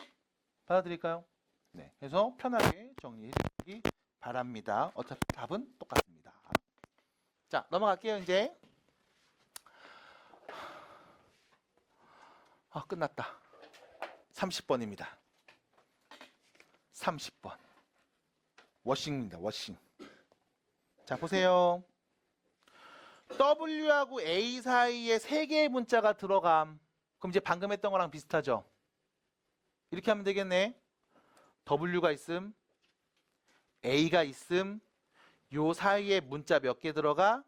S1: 받아들일까요? 네. 그래서 편하게 정리해 주시기 바랍니다. 어차피 답은 똑같습니다. 자, 넘어갈게요, 이제. 끝났다. 30번입니다. 30번. 워싱입니다. 워싱. 자, 보세요. W하고 A 사이에 3개의 문자가 들어감. 그럼 이제 방금 했던 거랑 비슷하죠? 이렇게 하면 되겠네. W가 있음, A가 있음, 요 사이에 문자 몇 개 들어가?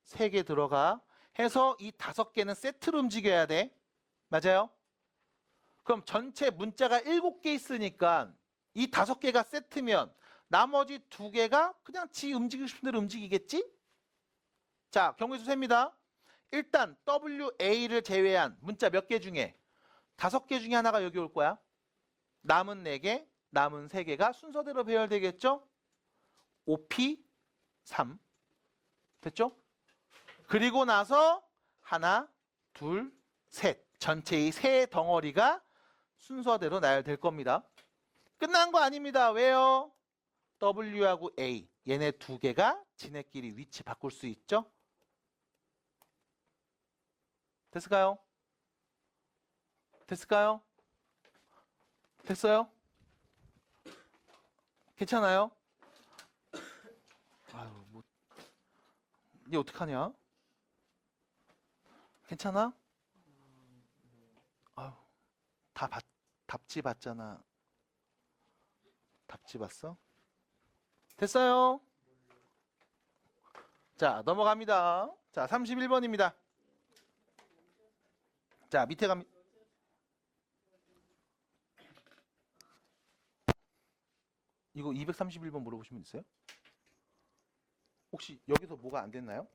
S1: 3개 들어가. 해서 이 5개는 세트로 움직여야 돼. 맞아요? 그럼 전체 문자가 7개 있으니까 이 5개가 세트면 나머지 2개가 그냥 지 움직이고 싶은 대로 움직이겠지? 자, 경우의 수 셉니다. 일단 WA를 제외한 문자 몇 개 중에 5개 중에 하나가 여기 올 거야. 남은 4개, 남은 3개가 순서대로 배열되겠죠? OP 3. 됐죠? 그리고 나서 하나, 둘, 셋. 전체의 3 덩어리가 순서대로 나열될 겁니다. 끝난 거 아닙니다. 왜요? W하고 A, 얘네 2개가 지네끼리 위치 바꿀 수 있죠? 됐을까요? 됐을까요? 됐어요? 괜찮아요? 아유, 뭐, 이게 어떡하냐? 괜찮아? 아유, 답지 봤잖아. 답지 봤어? 됐어요? 자, 넘어갑니다. 자, 31번입니다. 자, 밑에 갑니다. 이거 231번 물어보시면 있어요? 혹시 여기서 뭐가 안 됐나요?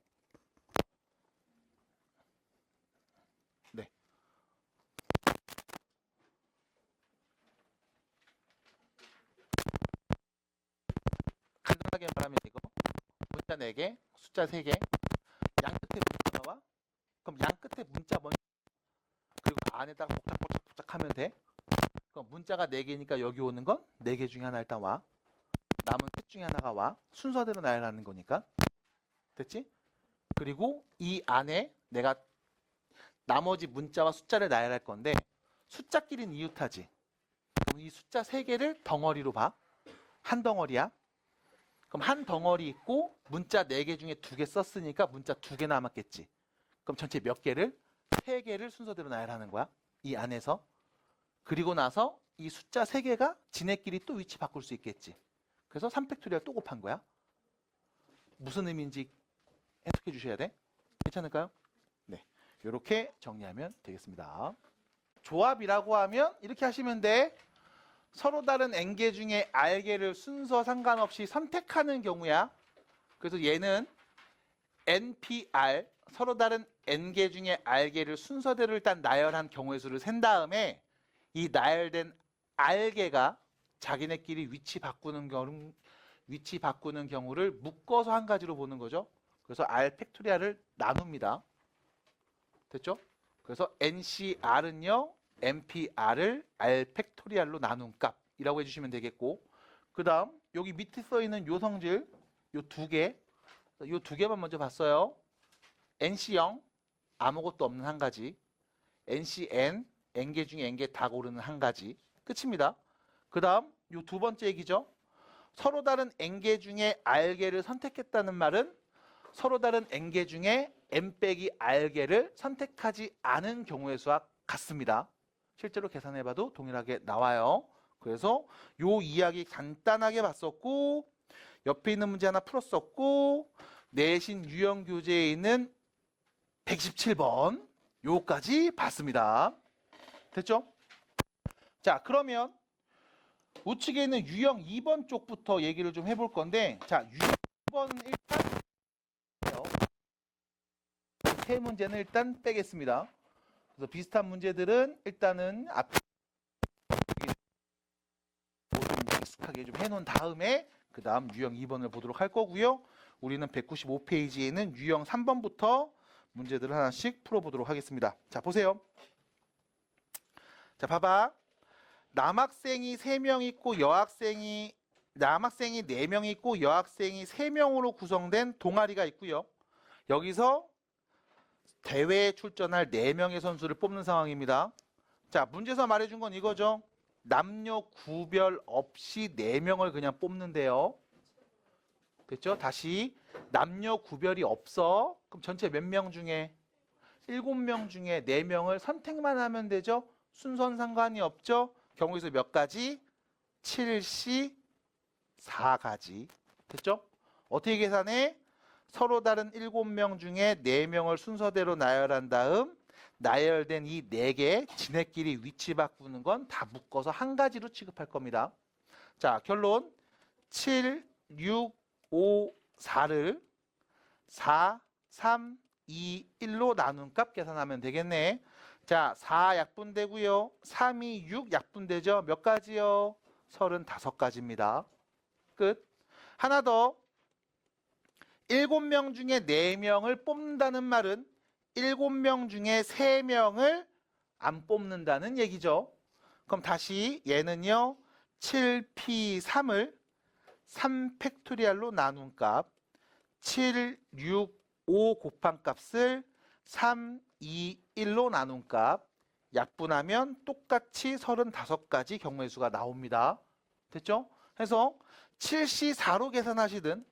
S1: 네. 간단하게 말하면 이거 문자 4개, 숫자 3개, 양 끝에 문자가 와? 그럼 양 끝에 문자 먼저 그리고 안에다가 복잡 하면 돼. 그럼 문자가 4개니까 여기 오는 건 4개 중에 하나 일단 와. 남은 셋 중에 하나가 와. 순서대로 나열하는 거니까. 됐지? 그리고 이 안에 내가 나머지 문자와 숫자를 나열할 건데 숫자끼리는 이웃하지. 그럼 이 숫자 3개를 덩어리로 봐. 한 덩어리야. 그럼 한 덩어리 있고 문자 4개 중에 2개 썼으니까 문자 2개 남았겠지. 그럼 전체 몇 개를? 3개를 순서대로 나열하는 거야. 이 안에서. 그리고 나서 이 숫자 3개가 지네끼리 또 위치 바꿀 수 있겠지. 그래서 3팩토리얼 또 곱한 거야. 무슨 의미인지 해석해 주셔야 돼. 괜찮을까요? 네. 이렇게 정리하면 되겠습니다. 조합이라고 하면 이렇게 하시면 돼. 서로 다른 n개 중에 r개를 순서 상관없이 선택하는 경우야. 그래서 얘는 npr, 서로 다른 n개 중에 r개를 순서대로 일단 나열한 경우의 수를 센 다음에 이 나열된 r개가 자기네끼리 위치 바꾸는 경우를 묶어서 한 가지로 보는 거죠. 그래서 r 팩토리얼을 나눕니다. 됐죠? 그래서 ncr은요, npr을 r 팩토리얼로 나눈 값이라고 해주시면 되겠고, 그 다음 여기 밑에 써 있는 요 성질, 요 2개, 요 2개만 먼저 봤어요. nc0 아무것도 없는 한 가지, ncn n개 중에 n개 다 고르는 한 가지, 끝입니다. 그 다음 요 2번째 얘기죠. 서로 다른 n개 중에 r개를 선택했다는 말은 서로 다른 n개 중에 n-r개를 선택하지 않은 경우의 수와 같습니다. 실제로 계산해봐도 동일하게 나와요. 그래서 요 이야기 간단하게 봤었고, 옆에 있는 문제 하나 풀었었고, 내신 유형 교재에 있는 117번 요까지 봤습니다. 됐죠? 자, 그러면 우측에 있는 유형 2번 쪽부터 얘기를 좀 해볼 건데, 자, 유형 2번은 일단 세 문제는 일단 빼겠습니다. 그래서 비슷한 문제들은 일단은 앞에 좀 익숙하게 좀 해놓은 다음에 그 다음 유형 2번을 보도록 할 거고요. 우리는 195페이지에 있는 유형 3번부터 문제들을 하나씩 풀어보도록 하겠습니다. 자, 보세요. 자, 봐봐. 남학생이 3명 있고 남학생이 4명 있고 여학생이 3명으로 구성된 동아리가 있고요. 여기서 대회에 출전할 4명의 선수를 뽑는 상황입니다. 자, 문제에서 말해준 건 이거죠. 남녀 구별 없이 4명을 그냥 뽑는데요. 됐죠? 다시 남녀 구별이 없어. 그럼 전체 몇 명 중에 7명 중에 4명을 선택만 하면 되죠. 순서는 상관이 없죠. 경우에서 몇 가지? 7시 4가지. 됐죠? 어떻게 계산해? 서로 다른 7명 중에 4명을 순서대로 나열한 다음 나열된 이 4개 지네끼리 위치 바꾸는 건 다 묶어서 한 가지로 취급할 겁니다. 자, 결론 7, 6, 5, 4를 4, 3, 2, 1로 나눈 값 계산하면 되겠네. 자, 4 약분되고요. 3, 2, 6 약분되죠. 몇 가지요? 35가지입니다. 끝. 하나 더. 7명 중에 4명을 뽑는다는 말은 7명 중에 3명을 안 뽑는다는 얘기죠. 그럼 다시 얘는요. 7p3을 3팩토리얼로 나눈 값 7, 6, 5 곱한 값을 3, 2, 1로 나눈 값 약분하면 똑같이 35가지 경우의 수가 나옵니다. 됐죠? 그래서 7C4로 계산하시든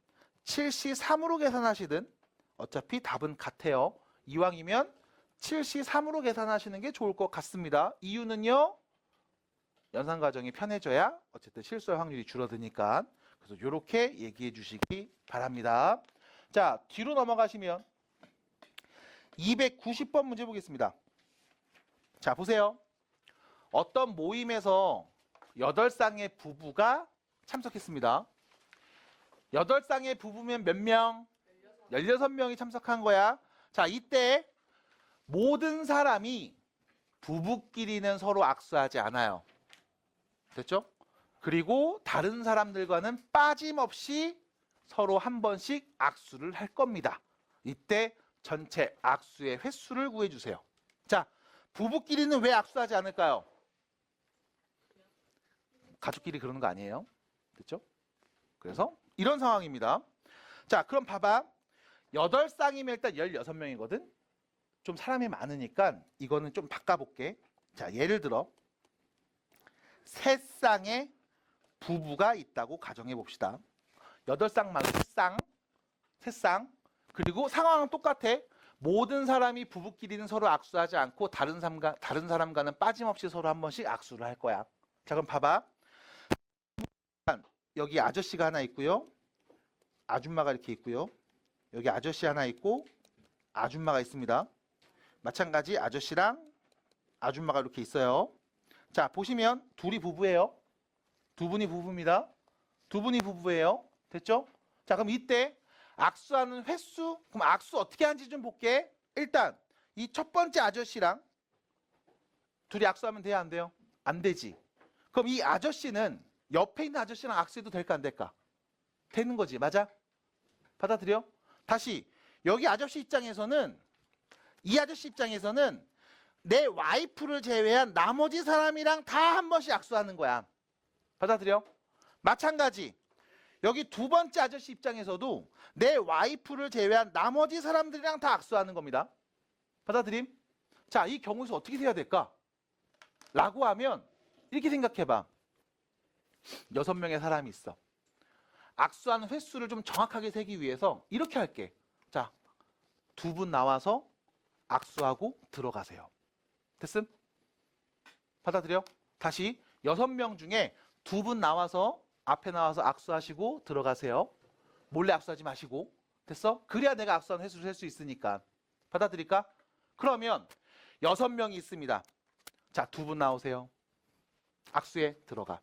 S1: 7C3으로 계산하시든 어차피 답은 같아요. 이왕이면 7C3으로 계산하시는 게 좋을 것 같습니다. 이유는요. 연산과정이 편해져야 어쨌든 실수할 확률이 줄어드니까. 그래서 이렇게 얘기해 주시기 바랍니다. 자, 뒤로 넘어가시면 290번 문제 보겠습니다. 자, 보세요. 어떤 모임에서 8쌍의 부부가 참석했습니다. 8쌍의 부부면 몇 명? 16명이 참석한 거야. 자, 이때 모든 사람이 부부끼리는 서로 악수하지 않아요. 됐죠? 그리고 다른 사람들과는 빠짐없이 서로 한 번씩 악수를 할 겁니다. 이때 전체 악수의 횟수를 구해주세요. 자, 부부끼리는 왜 악수하지 않을까요? 가족끼리 그러는 거 아니에요? 됐죠? 그래서 이런 상황입니다. 자, 그럼 봐봐. 8쌍이면 일단 16명이거든. 좀 사람이 많으니까 이거는 좀 바꿔볼게. 자, 예를 들어 3쌍의 부부가 있다고 가정해 봅시다. 8쌍 말고 3쌍. 그리고 상황은 똑같아. 모든 사람이 부부끼리는 서로 악수하지 않고 다른 사람과는 빠짐없이 서로 한 번씩 악수를 할 거야. 자, 그럼 봐봐. 여기 아저씨가 하나 있고요. 아줌마가 이렇게 있고요. 여기 아저씨 하나 있고 아줌마가 있습니다. 마찬가지 아저씨랑 아줌마가 이렇게 있어요. 자, 보시면 둘이 부부예요. 두 분이 부부입니다. 두 분이 부부예요. 됐죠? 자, 그럼 이때 악수하는 횟수, 그럼 악수 어떻게 하는지 좀 볼게. 일단 이 첫 번째 아저씨랑 둘이 악수하면 돼요, 안 돼요? 안 되지. 그럼 이 아저씨는 옆에 있는 아저씨랑 악수해도 될까 안 될까? 되는 거지, 맞아? 받아들여? 다시 여기 아저씨 입장에서는, 이 아저씨 입장에서는 내 와이프를 제외한 나머지 사람이랑 다 한 번씩 악수하는 거야. 받아들여? 마찬가지 여기 두 번째 아저씨 입장에서도 내 와이프를 제외한 나머지 사람들이랑 다 악수하는 겁니다. 받아들임? 자, 이 경우에서 어떻게 돼야 될까? 라고 하면 이렇게 생각해봐. 6명의 사람이 있어. 악수하는 횟수를 좀 정확하게 세기 위해서 이렇게 할게. 자, 2분 나와서 악수하고 들어가세요. 됐음? 받아들여? 다시 6명 중에 2분 나와서 앞에 나와서 악수하시고 들어가세요. 몰래 악수하지 마시고. 됐어? 그래야 내가 악수하는 횟수를 셀 수 있으니까. 받아들일까? 그러면 6명이 있습니다. 자, 2분 나오세요. 악수에 들어가.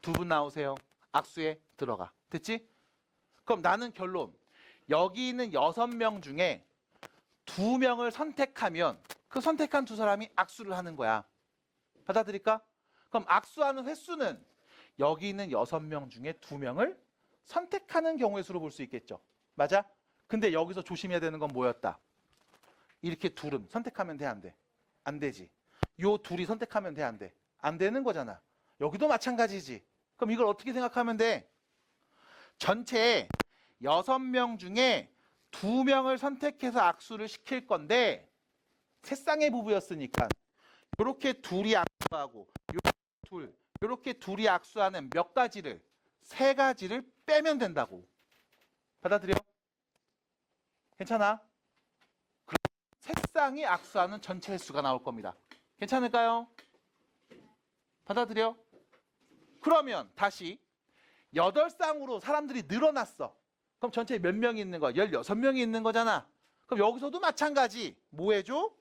S1: 2분 나오세요. 악수에 들어가. 됐지? 그럼 나는 결론. 여기 있는 6명 중에 2명을 선택하면 그 선택한 두 사람이 악수를 하는 거야. 받아들일까? 그럼 악수하는 횟수는 여기 있는 6명 중에 2명을 선택하는 경우의 수로 볼 수 있겠죠. 맞아? 근데 여기서 조심해야 되는 건 뭐였다? 이렇게 둘은 선택하면 돼, 안 돼? 안 되지. 요 둘이 선택하면 돼, 안 돼? 안 되는 거잖아. 여기도 마찬가지지. 그럼 이걸 어떻게 생각하면 돼? 전체 6명 중에 2명을 선택해서 악수를 시킬 건데 세 쌍의 부부였으니까 이렇게 둘이 악수하고 이렇게 둘이 악수하는 몇 가지를, 3가지를 빼면 된다고. 받아들여? 괜찮아? 세 쌍이 악수하는 전체 횟수가 나올 겁니다. 괜찮을까요? 받아들여? 그러면 다시 8쌍으로 사람들이 늘어났어. 그럼 전체에 몇 명이 있는 거야? 16명이 있는 거잖아. 그럼 여기서도 마찬가지. 뭐 해줘?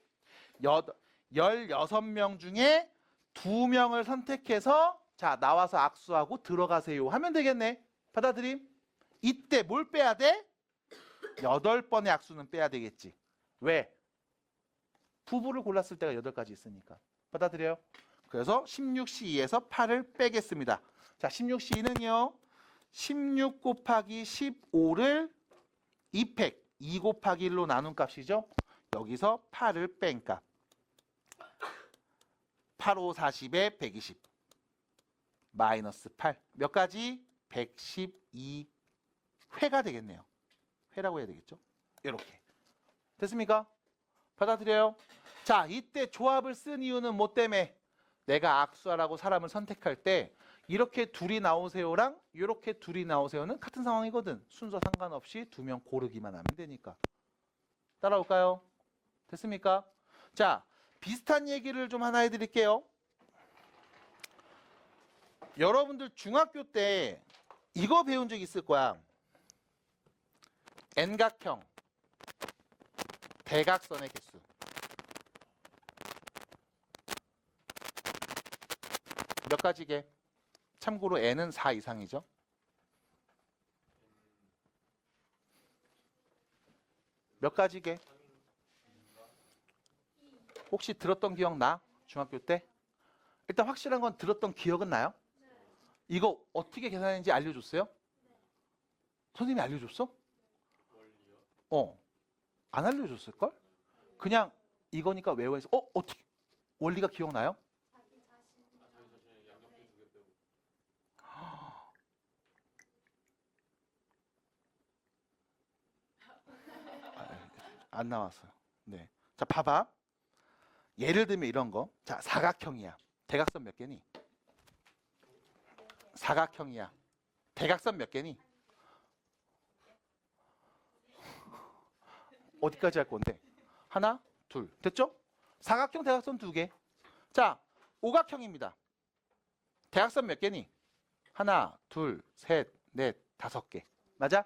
S1: 16명 중에 2명을 선택해서 자, 나와서 악수하고 들어가세요 하면 되겠네. 받아들임? 이때 뭘 빼야 돼? 8번의 악수는 빼야 되겠지. 왜? 부부를 골랐을 때가 8가지 있으니까. 받아들여요? 그래서 16C2에서 8을 빼겠습니다. 자, 16C2는요. 16 곱하기 15를 2팩, 2 곱하기 1로 나눈 값이죠. 여기서 8을 뺀 값. 8, 5, 40에 120. 마이너스 8. 몇 가지? 112회가 되겠네요. 회라고 해야 되겠죠? 이렇게. 됐습니까? 받아들여요? 자, 이때 조합을 쓴 이유는 뭐 때문에? 내가 악수하라고 사람을 선택할 때 이렇게 둘이 나오세요랑 이렇게 둘이 나오세요는 같은 상황이거든. 순서 상관없이 2명 고르기만 하면 되니까. 따라올까요? 됐습니까? 자, 비슷한 얘기를 좀 하나 해드릴게요. 여러분들 중학교 때 이거 배운 적 있을 거야. N각형 대각선의 개수. 몇 가지게? 참고로 N은 4 이상이죠. 몇 가지게? 혹시 들었던 기억 나? 중학교 때? 일단 확실한 건 들었던 기억은 나요? 이거 어떻게 계산했는지 알려줬어요? 선생님이 알려줬어? 안 알려줬을걸? 그냥 이거니까 외워서 어떻게 원리가 기억나요? 안 나왔어요. 네. 자, 봐봐. 예를 들면 이런 거. 자, 사각형이야. 대각선 몇 개니? 사각형이야. 대각선 몇 개니? 어디까지 할 건데? 하나, 둘. 됐죠? 사각형, 대각선 두 개. 자, 오각형입니다. 대각선 몇 개니? 하나, 둘, 셋, 넷, 다섯 개. 맞아?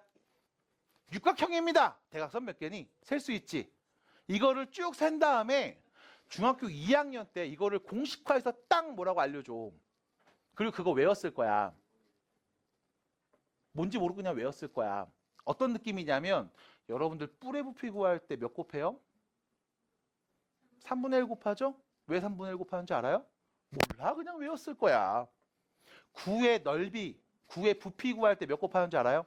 S1: 육각형입니다. 대각선 몇 개니? 셀 수 있지. 이거를 쭉 센 다음에 중학교 2학년 때 이거를 공식화해서 딱 뭐라고 알려줘. 그리고 그거 외웠을 거야. 뭔지 모르고 그냥 외웠을 거야. 어떤 느낌이냐면 여러분들 뿔의 부피 구할 때 몇 곱해요? 3분의 1 곱하죠? 왜 3분의 1 곱하는 줄 알아요? 몰라. 그냥 외웠을 거야. 구의 넓이, 구의 부피 구할 때 몇 곱하는 줄 알아요?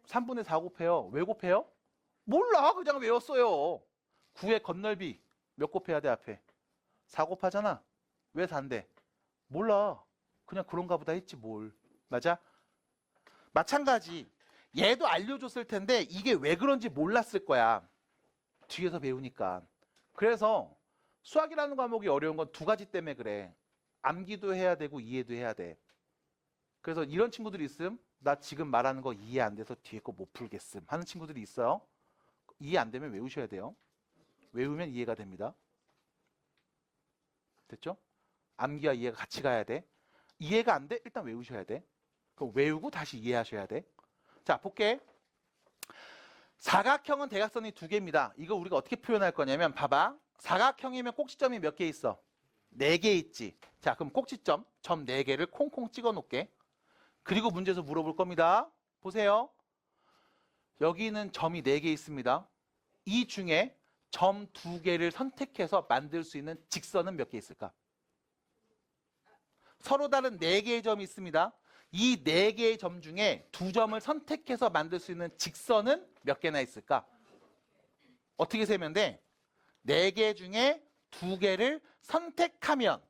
S1: 3분의 4 곱해요. 왜 곱해요? 몰라. 그냥 외웠어요. 구의 겉넓이 몇 곱해야 돼 앞에? 4 곱하잖아. 왜 4인데? 몰라. 그냥 그런가 보다 했지 뭘. 맞아? 마찬가지. 얘도 알려줬을 텐데 이게 왜 그런지 몰랐을 거야. 뒤에서 배우니까. 그래서 수학이라는 과목이 어려운 건 두 가지 때문에 그래. 암기도 해야 되고 이해도 해야 돼. 그래서 이런 친구들이 있음. 나 지금 말하는 거 이해 안 돼서 뒤에 거 못 풀겠음 하는 친구들이 있어요. 이해 안 되면 외우셔야 돼요. 외우면 이해가 됩니다. 됐죠? 암기와 이해가 같이 가야 돼. 이해가 안 돼? 일단 외우셔야 돼. 그럼 외우고 다시 이해하셔야 돼. 자, 볼게. 사각형은 대각선이 두 개입니다. 이거 우리가 어떻게 표현할 거냐면 봐봐. 사각형이면 꼭지점이 몇 개 있어? 4개 있지. 자, 그럼 꼭지점, 점 4개를 콩콩 찍어 놓을게. 그리고 문제에서 물어볼 겁니다. 보세요. 여기는 점이 4개 있습니다. 이 중에 점 2개를 선택해서 만들 수 있는 직선은 몇 개 있을까? 서로 다른 4개의 점이 있습니다. 이 4개의 점 중에 2점을 선택해서 만들 수 있는 직선은 몇 개나 있을까? 어떻게 세면 돼? 4개 중에 2개를 선택하면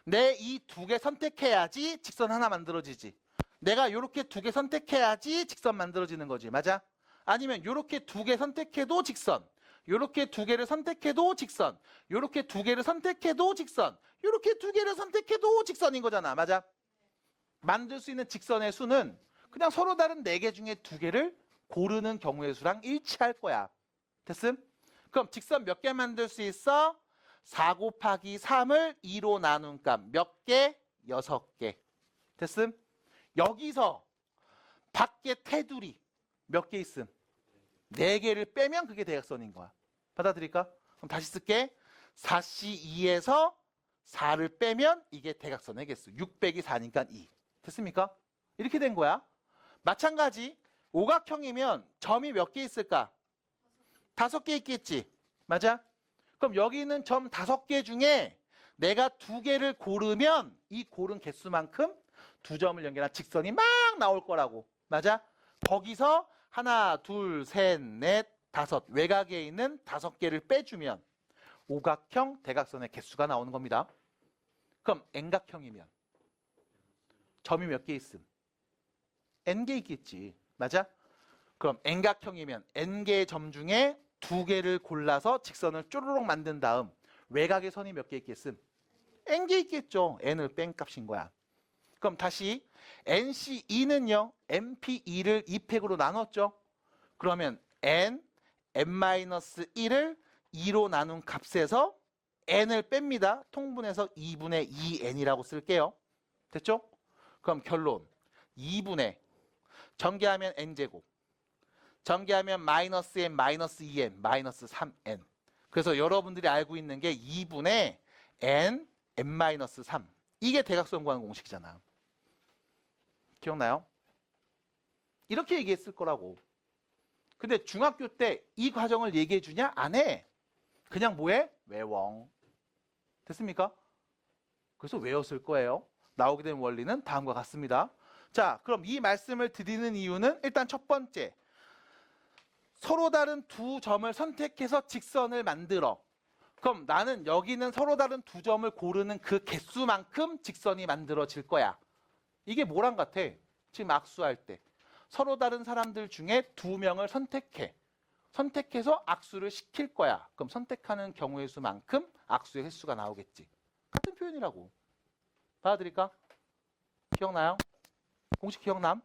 S1: 내 이 2개 선택해야지 직선 하나 만들어지지. 내가 이렇게 2개 선택해야지 직선 만들어지는 거지. 맞아? 아니면 이렇게 2개 선택해도 직선, 이렇게 2개를 선택해도 직선, 이렇게 2개를 선택해도 직선, 이렇게 2개를 선택해도 직선인 거잖아. 맞아? 만들 수 있는 직선의 수는 그냥 서로 다른 4개 중에 2개를 고르는 경우의 수랑 일치할 거야. 됐음? 그럼 직선 몇 개 만들 수 있어? 4 곱하기 3을 2로 나눈 값 몇 개? 6개. 됐음? 여기서 밖에 테두리 몇 개 있음? 4개를 빼면 그게 대각선인 거야. 받아들일까? 그럼 다시 쓸게. 4C2에서 4를 빼면 이게 대각선의 개수. 6 빼기 4니까 2. 됐습니까? 이렇게 된 거야. 마찬가지 오각형이면 점이 몇 개 있을까? 5개 있겠지. 맞아? 그럼 여기 있는 점 5개 중에 내가 2개를 고르면 이 고른 개수만큼 2점을 연결한 직선이 막 나올 거라고. 맞아? 거기서 하나, 둘, 셋, 넷, 다섯 외곽에 있는 5개를 빼주면 오각형, 대각선의 개수가 나오는 겁니다. 그럼 N각형이면 점이 몇 개 있음? N개 있겠지. 맞아? 그럼 N각형이면 N개의 점 중에 2개를 골라서 직선을 쪼르륵 만든 다음 외곽의 선이 몇 개 있겠음? N개 있겠죠. N을 뺀 값인 거야. 그럼 다시 NC2는요. MP2를 2팩으로 나눴죠. 그러면 N, N-1을 2로 나눈 값에서 N을 뺍니다. 통분해서 2분의 2N이라고 쓸게요. 됐죠? 그럼 결론 2분의 전개하면 N제곱 전개하면 마이너스 N, 마이너스 2N, 마이너스 3N. 그래서 여러분들이 알고 있는 게 2분의 N, N-3. 이게 대각선 구하는 공식이잖아. 기억나요? 이렇게 얘기했을 거라고. 근데 중학교 때 이 과정을 얘기해 주냐? 안 해. 그냥 뭐해? 외워. 됐습니까? 그래서 외웠을 거예요. 나오게 된 원리는 다음과 같습니다. 자, 그럼 이 말씀을 드리는 이유는 일단 첫 번째. 서로 다른 2점을 선택해서 직선을 만들어. 그럼 나는 여기는 서로 다른 2점을 고르는 그 개수만큼 직선이 만들어질 거야. 이게 뭐랑 같아? 지금 악수할 때. 서로 다른 사람들 중에 2명을 선택해. 선택해서 악수를 시킬 거야. 그럼 선택하는 경우의 수만큼 악수의 횟수가 나오겠지. 같은 표현이라고. 받아들일까? 기억나요? 공식 기억남?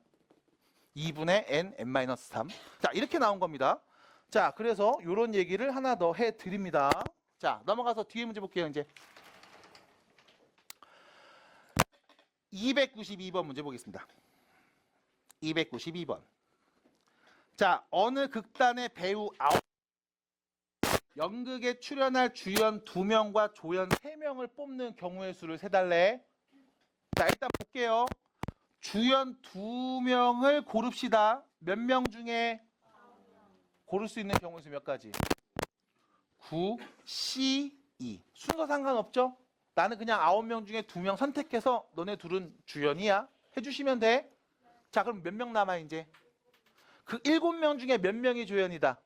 S1: 2분의 n-3. 자, 이렇게 나온 겁니다. 자, 그래서 이런 얘기를 하나 더 해드립니다. 자, 넘어가서 뒤에 문제 볼게요, 이제. 292번 문제 보겠습니다. 292번. 자, 어느 극단의 배우 연극에 출연할 주연 2명과 조연 3명을 뽑는 경우의 수를 세달래. 자, 일단 볼게요. 주연 2명을 고릅시다. 몇 명 중에 고를 수 있는 경우의 수 몇 가지? 9, C, 2. 순서 상관없죠? 나는 그냥 9명 중에 2명 선택해서 너네 둘은 주연이야. 해주시면 돼. 자, 그럼 몇 명 남아 이제? 그 7명 중에 몇 명이 조연이다?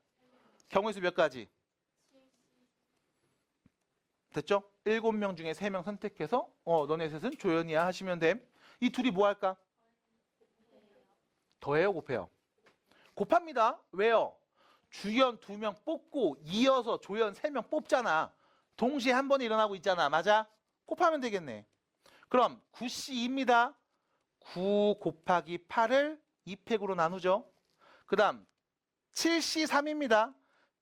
S1: 경우의 수 몇 가지? 됐죠? 7명 중에 3명 선택해서 너네 셋은 조연이야 하시면 돼. 이 둘이 뭐 할까? 더해요, 곱해요? 곱합니다. 왜요? 주연 2명 뽑고 이어서 조연 3명 뽑잖아. 동시에 한 번에 일어나고 있잖아. 맞아? 곱하면 되겠네. 그럼 9C2입니다. 9 곱하기 8을 2팩으로 나누죠. 그 다음 7C3입니다.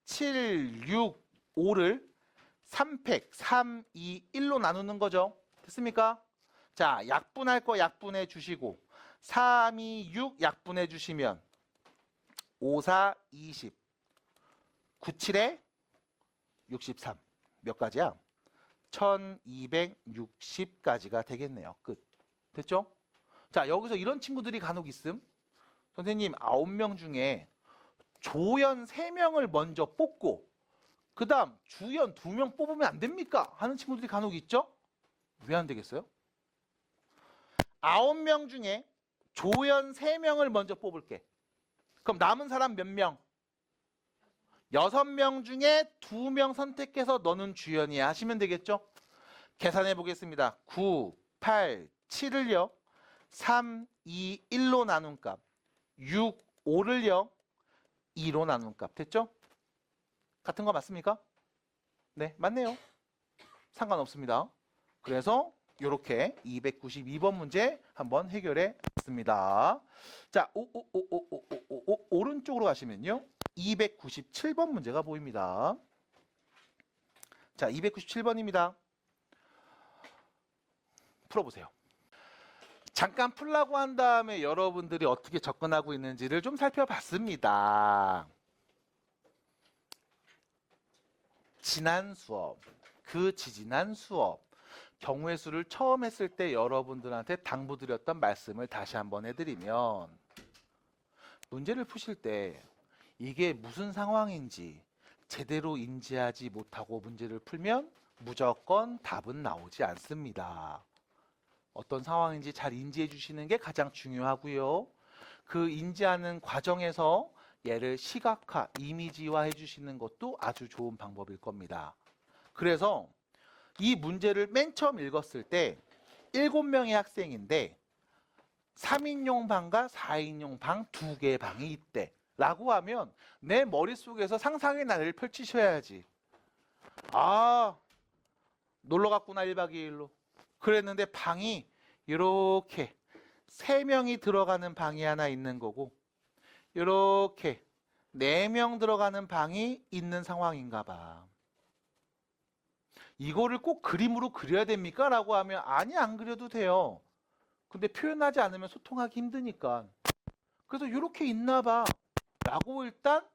S1: 7, 6, 5를 3팩, 3, 2, 1로 나누는 거죠. 됐습니까? 자, 약분할 거 약분해 주시고 3, 2, 6 약분해 주시면 5, 4, 20 9, 7에 63 몇 가지야? 1260까지가 되겠네요. 끝. 됐죠? 자, 여기서 이런 친구들이 간혹 있음. 선생님 9명 중에 조연 3명을 먼저 뽑고 그 다음 주연 2명 뽑으면 안 됩니까? 하는 친구들이 간혹 있죠? 왜 안 되겠어요? 9명 중에 조연 3명을 먼저 뽑을게. 그럼 남은 사람 몇 명? 6명 중에 2명 선택해서 너는 주연이야 하시면 되겠죠? 계산해 보겠습니다. 9, 8, 7을요. 3, 2, 1로 나눈 값. 6, 5를요. 2로 나눈 값. 됐죠? 같은 거 맞습니까? 네, 맞네요. 상관없습니다. 그래서 이렇게 292번 문제 한번 해결해 봤습니다. 자, 오른쪽으로 가시면요. 297번 문제가 보입니다. 자, 297번입니다. 풀어보세요. 잠깐 풀라고 한 다음에 여러분들이 어떻게 접근하고 있는지를 좀 살펴봤습니다. 지난 수업, 그 지지난 수업, 경우의 수를 처음 했을 때 여러분들한테 당부드렸던 말씀을 다시 한번 해드리면 문제를 푸실 때 이게 무슨 상황인지 제대로 인지하지 못하고 문제를 풀면 무조건 답은 나오지 않습니다. 어떤 상황인지 잘 인지해 주시는 게 가장 중요하고요. 그 인지하는 과정에서 얘를 시각화, 이미지화 해주시는 것도 아주 좋은 방법일 겁니다. 그래서 이 문제를 맨 처음 읽었을 때 7명의 학생인데 3인용 방과 4인용 방 2개의 방이 있대 라고 하면 내 머릿속에서 상상의 나래를 펼치셔야지. 아, 놀러 갔구나 1박 2일로. 그랬는데 방이 이렇게 3명이 들어가는 방이 하나 있는 거고 이렇게 4명 들어가는 방이 있는 상황인가 봐. 이거를 꼭 그림으로 그려야 됩니까? 라고 하면 아니, 안 그려도 돼요. 근데 표현하지 않으면 소통하기 힘드니까. 그래서 이렇게 있나 봐 라고 일단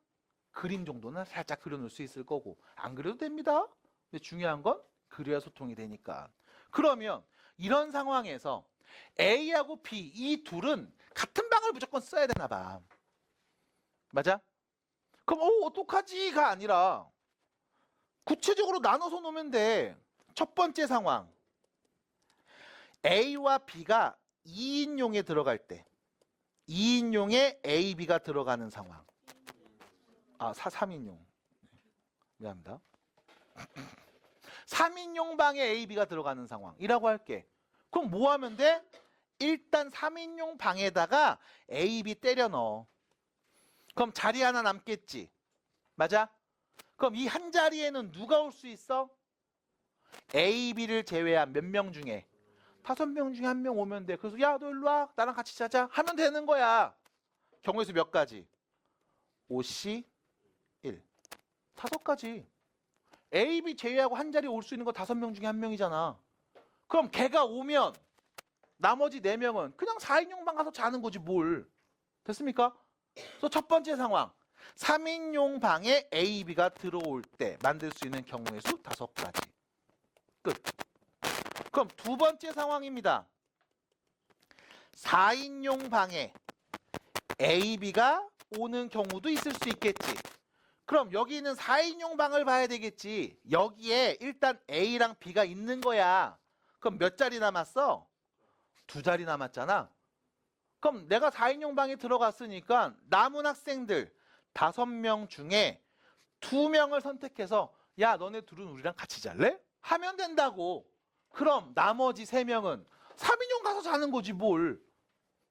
S1: 그림 정도는 살짝 그려놓을 수 있을 거고 안 그려도 됩니다. 근데 중요한 건 그려야 소통이 되니까. 그러면 이런 상황에서 A하고 B 이 둘은 같은 방을 무조건 써야 되나 봐. 맞아? 그럼 어떡하지가 아니라 구체적으로 나눠서 놓으면 돼. 첫 번째 상황. A와 B가 2인용에 들어갈 때 2인용에 A, B가 들어가는 상황. 3인용. 미안합니다. 3인용 방에 A, B가 들어가는 상황이라고 할게. 그럼 뭐 하면 돼? 일단 3인용 방에다가 A, B 때려 넣어. 그럼 자리 하나 남겠지. 맞아? 그럼 이 한 자리에는 누가 올 수 있어? A, B를 제외한 몇 명 중에 5명 중에 1명 오면 돼. 그래서 야, 너 일로 와. 나랑 같이 자자. 하면 되는 거야. 경우의 수 몇 가지? 5C 1. 5가지. A, B 제외하고 한 자리에 올 수 있는 거 5명 중에 1명이잖아. 그럼 걔가 오면 나머지 4명은 그냥 4인용방 가서 자는 거지 뭘. 됐습니까? 그래서 첫 번째 상황. 3인용 방에 A, B가 들어올 때 만들 수 있는 경우의 수 5가지. 끝. 그럼 두 번째 상황입니다. 4인용 방에 A, B가 오는 경우도 있을 수 있겠지. 그럼 여기 있는 4인용 방을 봐야 되겠지. 여기에 일단 A랑 B가 있는 거야. 그럼 몇 자리 남았어? 2자리 남았잖아. 그럼 내가 4인용 방에 들어갔으니까 남은 학생들 5명 중에 2명을 선택해서 야, 너네 둘은 우리랑 같이 잘래? 하면 된다고. 그럼 나머지 3명은 3인용 가서 자는 거지 뭘.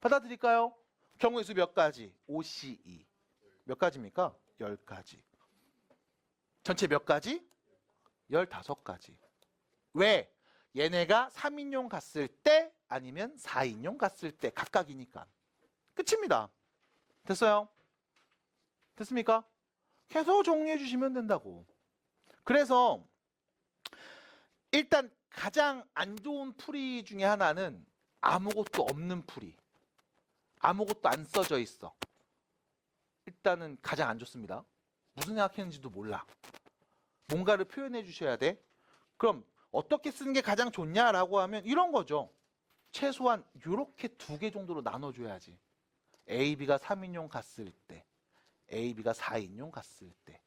S1: 받아들일까요? 경우의 수 몇 가지? 5C2. 몇 가지입니까? 10가지. 전체 몇 가지? 15가지. 왜? 얘네가 3인용 갔을 때 아니면 4인용 갔을 때 각각이니까. 끝입니다. 됐어요? 됐습니까? 계속 정리해 주시면 된다고. 그래서 일단 가장 안 좋은 풀이 중에 하나는 아무것도 없는 풀이. 아무것도 안 써져 있어. 일단은 가장 안 좋습니다. 무슨 생각했는지도 몰라. 뭔가를 표현해 주셔야 돼. 그럼 어떻게 쓰는 게 가장 좋냐라고 하면 이런 거죠. 최소한 이렇게 2개 정도로 나눠줘야지. A, B가 3인용 갔을 때, A, B가 4인용 갔을 때.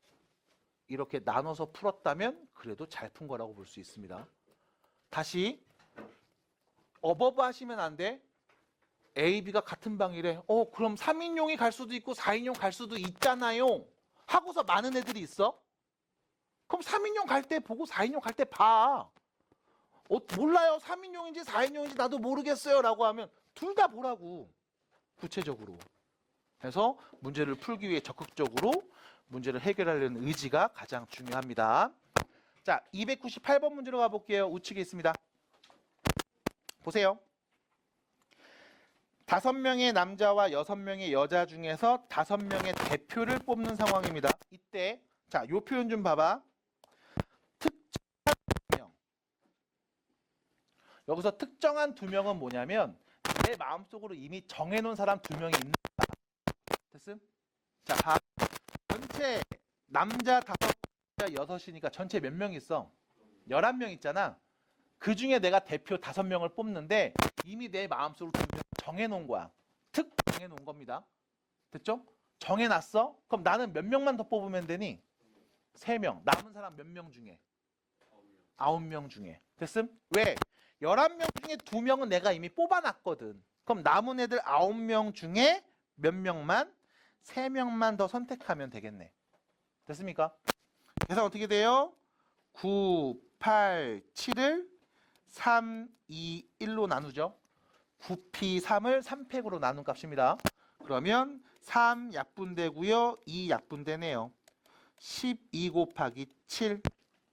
S1: 이렇게 나눠서 풀었다면 그래도 잘 푼 거라고 볼 수 있습니다. 다시 어버버 하시면 안 돼. A, B가 같은 방이래. 그럼 3인용이 갈 수도 있고 4인용 갈 수도 있잖아요. 하고서 많은 애들이 있어? 그럼 3인용 갈 때 보고 4인용 갈 때 봐. 몰라요. 3인용인지 4인용인지 나도 모르겠어요. 라고 하면 둘 다 보라고. 구체적으로. 그래서 문제를 풀기 위해 적극적으로 문제를 해결하려는 의지가 가장 중요합니다. 자, 298번 문제로 가볼게요. 우측에 있습니다. 보세요. 5명의 남자와 6명의 여자 중에서 5명의 대표를 뽑는 상황입니다. 이때 자, 요 표현 좀 봐봐. 특정한 2명. 여기서 특정한 2명은 뭐냐면 내 마음속으로 이미 정해놓은 사람 2명이 있는 거야. 됐음? 자, 봐. 전체 남자 5, 여자 6이니까 전체 몇 명 있어? 11명 있잖아. 그 중에 내가 대표 5명을 뽑는데 이미 내 마음속으로 정해놓은 거야. 특 정해놓은 겁니다. 됐죠? 정해놨어? 그럼 나는 몇 명만 더 뽑으면 되니? 3명. 남은 사람 몇 명 중에? 9명 중에. 됐음? 왜? 11명 중에 2명은 내가 이미 뽑아놨거든. 그럼 남은 애들 9명 중에 몇 명만? 3명만 더 선택하면 되겠네. 됐습니까? 계산 어떻게 돼요? 9, 8, 7을 3, 2, 1로 나누죠. 9p 3을 3팩으로 나눈 값입니다. 그러면 3 약분되고요. 2 약분되네요. 12 곱하기 7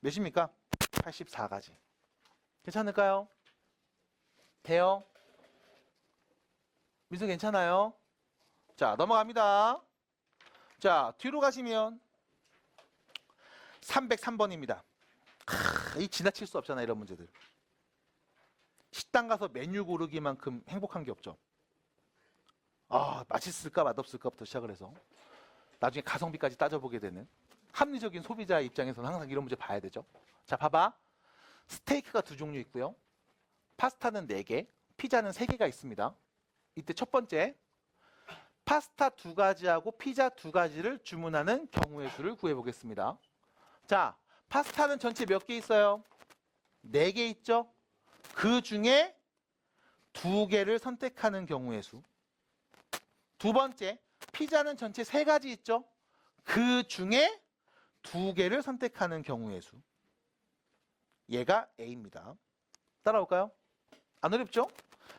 S1: 몇입니까? 84가지. 괜찮을까요? 돼요? 미소 괜찮아요? 자, 넘어갑니다. 자, 뒤로 가시면 303번입니다. 이 지나칠 수 없잖아, 이런 문제들. 식당 가서 메뉴 고르기만큼 행복한 게 없죠. 맛있을까 맛없을까부터 시작을 해서 나중에 가성비까지 따져보게 되는 합리적인 소비자 입장에서는 항상 이런 문제 봐야 되죠. 자, 봐봐. 스테이크가 2종류 있고요. 파스타는 4개, 피자는 3개가 있습니다. 이때 첫 번째, 파스타 2가지하고 피자 2가지를 주문하는 경우의 수를 구해보겠습니다. 자, 파스타는 전체 몇 개 있어요? 4개 있죠? 그 중에 2개를 선택하는 경우의 수. 두 번째, 피자는 전체 3가지 있죠? 그 중에 2개를 선택하는 경우의 수. 얘가 A입니다. 따라올까요? 안 어렵죠?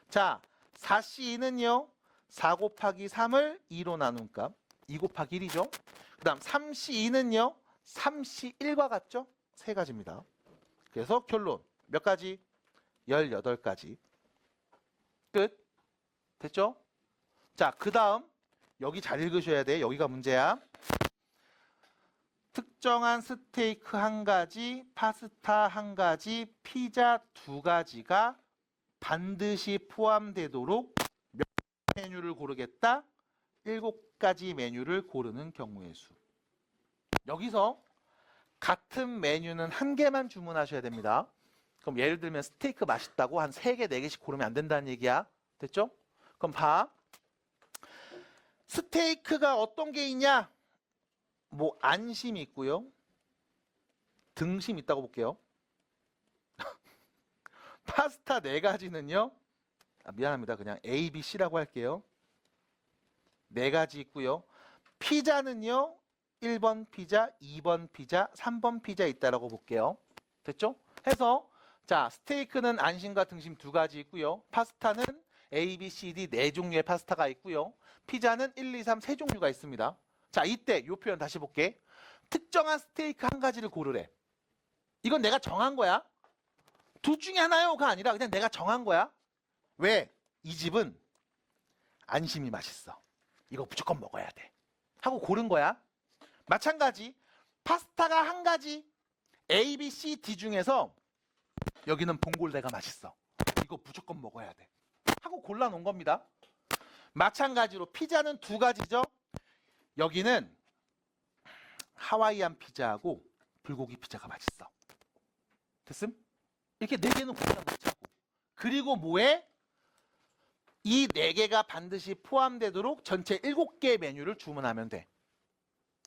S1: 자, 4C2는요. 4 곱하기 3을 2로 나눈 값. 2 곱하기 1이죠. 그 다음 3C2는요. 3C1과 같죠? 세 가지입니다. 그래서 결론 몇 가지? 18가지. 끝. 됐죠? 자, 그 다음 여기 잘 읽으셔야 돼. 여기가 문제야. 특정한 스테이크 한 가지, 파스타 한 가지, 피자 두 가지가 반드시 포함되도록 몇 메뉴를 고르겠다? 7가지 메뉴를 고르는 경우의 수. 여기서 같은 메뉴는 한 개만 주문하셔야 됩니다. 그럼 예를 들면 스테이크 맛있다고 한 3개, 4개씩 고르면 안 된다는 얘기야. 됐죠? 그럼 봐. 스테이크가 어떤 게 있냐? 뭐 안심이 있고요. 등심 있다고 볼게요. 파스타 4가지는요. 미안합니다. 그냥 A, B, C라고 할게요. 4가지 있고요. 피자는요. 1번 피자, 2번 피자, 3번 피자 있다라고 볼게요. 됐죠? 해서 자, 스테이크는 안심과 등심 2가지 있고요. 파스타는 A, B, C, D 4종류의 파스타가 있고요. 피자는 1, 2, 3 3종류가 있습니다. 자, 이때 이 표현 다시 볼게. 특정한 스테이크 한 가지를 고르래. 이건 내가 정한 거야. 둘 중에 하나요가 아니라 그냥 내가 정한 거야. 왜? 이 집은 안심이 맛있어. 이거 무조건 먹어야 돼. 하고 고른 거야. 마찬가지 파스타가 한 가지 A, B, C, D 중에서 여기는 봉골레가 맛있어. 이거 무조건 먹어야 돼. 하고 골라놓은 겁니다. 마찬가지로 피자는 2가지죠. 여기는 하와이안 피자하고 불고기 피자가 맛있어. 됐음? 이렇게 4개는 골라놓자고. 그리고 뭐해? 이 4개가 반드시 포함되도록 전체 7개의 메뉴를 주문하면 돼.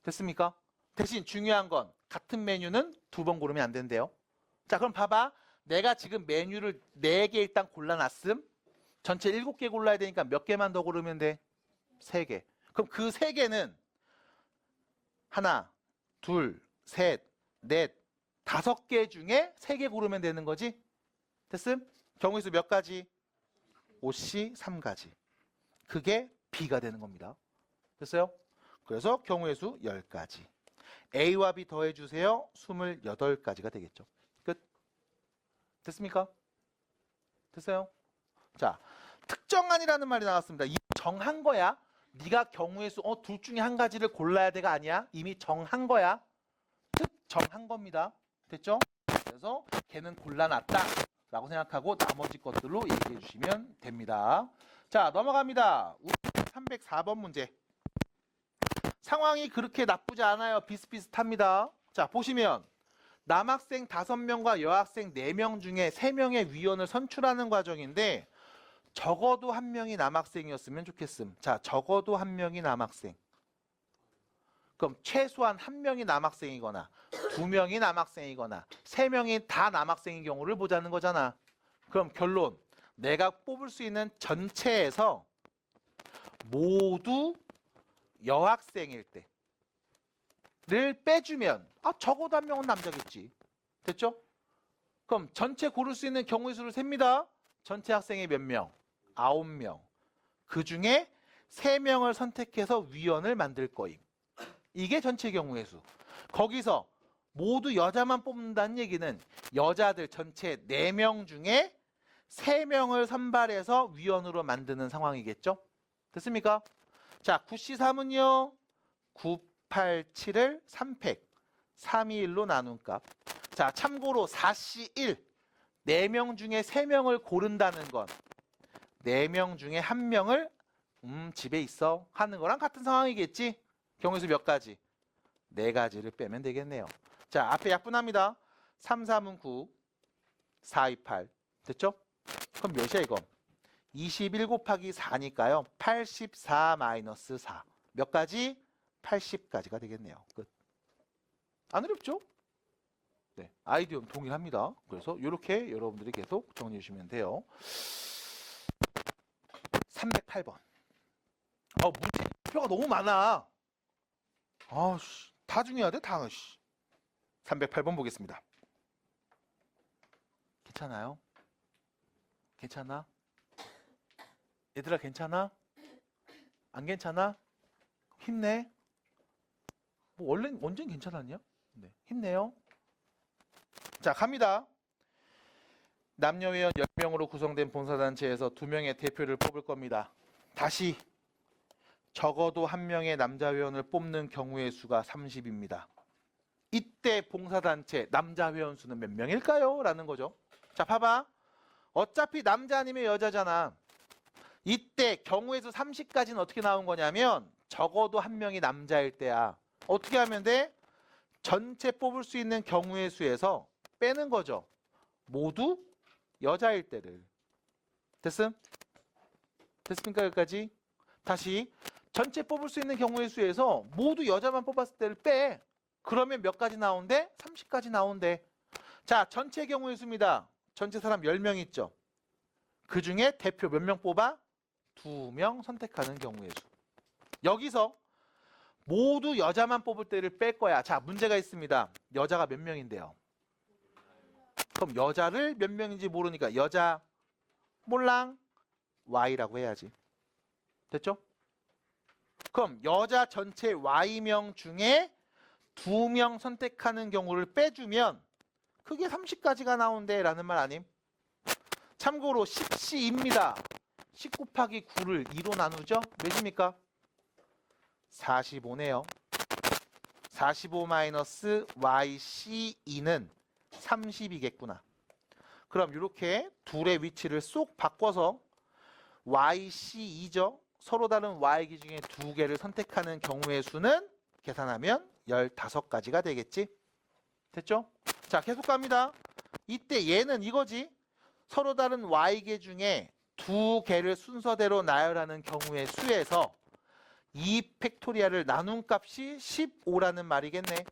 S1: 됐습니까? 대신 중요한 건 같은 메뉴는 2번 고르면 안 된대요. 자, 그럼 봐봐. 내가 지금 메뉴를 4개 일단 골라놨음. 전체 7개 골라야 되니까 몇 개만 더 고르면 돼? 3개. 그럼 그 3개는 하나, 둘, 셋, 넷, 5개 중에 3개 고르면 되는 거지? 됐음? 경우의 수 몇 가지? OC 3가지. 그게 B가 되는 겁니다. 됐어요? 그래서 경우의 수 10가지. A와 B 더해주세요. 28가지가 되겠죠. 끝. 됐습니까? 됐어요? 자, 특정한이라는 말이 나왔습니다. 이미 정한 거야. 네가 경우의 수 둘 중에 한 가지를 골라야 돼가 아니야. 이미 정한 거야. 특정한 겁니다. 됐죠? 그래서 걔는 골라놨다 라고 생각하고 나머지 것들로 얘기해 주시면 됩니다. 자, 넘어갑니다. 304번 문제. 상황이 그렇게 나쁘지 않아요. 비슷비슷합니다. 자, 보시면 남학생 5명과 여학생 4명 중에 3명의 위원을 선출하는 과정인데 적어도 1명이 남학생이었으면 좋겠음. 자, 적어도 1명이 남학생. 그럼 최소한 1명이 남학생이거나 2명이 남학생이거나 3명이 다 남학생인 경우를 보자는 거잖아. 그럼 결론. 내가 뽑을 수 있는 전체에서 모두 여학생일 때를 빼주면 적어도 1명은 남자겠지. 됐죠? 그럼 전체 고를 수 있는 경우의 수를 셉니다. 전체 학생이 몇 명? 9명. 그 중에 3명을 선택해서 위원을 만들 거임. 이게 전체 경우의 수. 거기서 모두 여자만 뽑는다는 얘기는 여자들 전체 4명 중에 3명을 선발해서 위원으로 만드는 상황이겠죠? 됐습니까? 자, 9C3은요. 9, 8, 7을 3팩. 321로 나눈 값. 자, 참고로 4C1. 4명 중에 3명을 고른다는 건 4명 중에 1명을 집에 있어 하는 거랑 같은 상황이겠지? 경우의 수 몇 가지? 4가지를 빼면 되겠네요. 자, 앞에 약분합니다. 3, 3은 9, 4, 2, 8. 됐죠? 그럼 몇이야 이거? 21 곱하기 4니까요. 84 마이너스 4. 몇 가지? 80가지가 되겠네요. 끝. 안 어렵죠? 네, 아이디어는 동일합니다. 그래서 이렇게 여러분들이 계속 정리해 주시면 돼요. 308번. 문제 표가 너무 많아. 다 중요해야 돼, 다. 308번 보겠습니다. 괜찮아요? 괜찮아? 얘들아 괜찮아? 안 괜찮아? 힘내. 원래 원전 괜찮았냐? 네, 힘내요. 자, 갑니다. 남녀 회원 10명으로 구성된 봉사단체에서 2명의 대표를 뽑을 겁니다. 다시 적어도 1명의 남자 회원을 뽑는 경우의 수가 30입니다. 이때 봉사단체 남자 회원 수는 몇 명일까요? 라는 거죠. 자, 봐봐. 어차피 남자 아니면 여자잖아. 이때 경우의 수 30까지는 어떻게 나온 거냐면 적어도 1명이 남자일 때야. 어떻게 하면 돼? 전체 뽑을 수 있는 경우의 수에서 빼는 거죠. 모두 여자일 때를. 됐음? 됐습니까? 여기까지? 다시 전체 뽑을 수 있는 경우의 수에서 모두 여자만 뽑았을 때를 빼. 그러면 몇 가지 나온대? 30까지 나온대. 자, 전체 경우의 수입니다. 전체 사람 10명 있죠. 그 중에 대표 몇 명 뽑아? 2명 선택하는 경우의 수. 여기서 모두 여자만 뽑을 때를 뺄 거야. 자, 문제가 있습니다. 여자가 몇 명인데요? 그럼 여자를 몇 명인지 모르니까 여자 몰랑 Y라고 해야지. 됐죠? 그럼 여자 전체 Y명 중에 2명 선택하는 경우를 빼주면 그게 30까지가 나온대 라는 말 아님? 참고로 10C입니다. 10 곱하기 9를 2로 나누죠? 몇입니까? 45네요. 45 마이너스 YC2는 30이겠구나. 그럼 이렇게 둘의 위치를 쏙 바꿔서 YC2죠. 서로 다른 Y 기중에 2개를 선택하는 경우의 수는 계산하면 15가지가 되겠지. 됐죠? 자, 계속 갑니다. 이때 얘는 이거지. 서로 다른 Y계 중에 2개를 순서대로 나열하는 경우의 수에서 2 팩토리얼을 나눈 값이 15라는 말이겠네.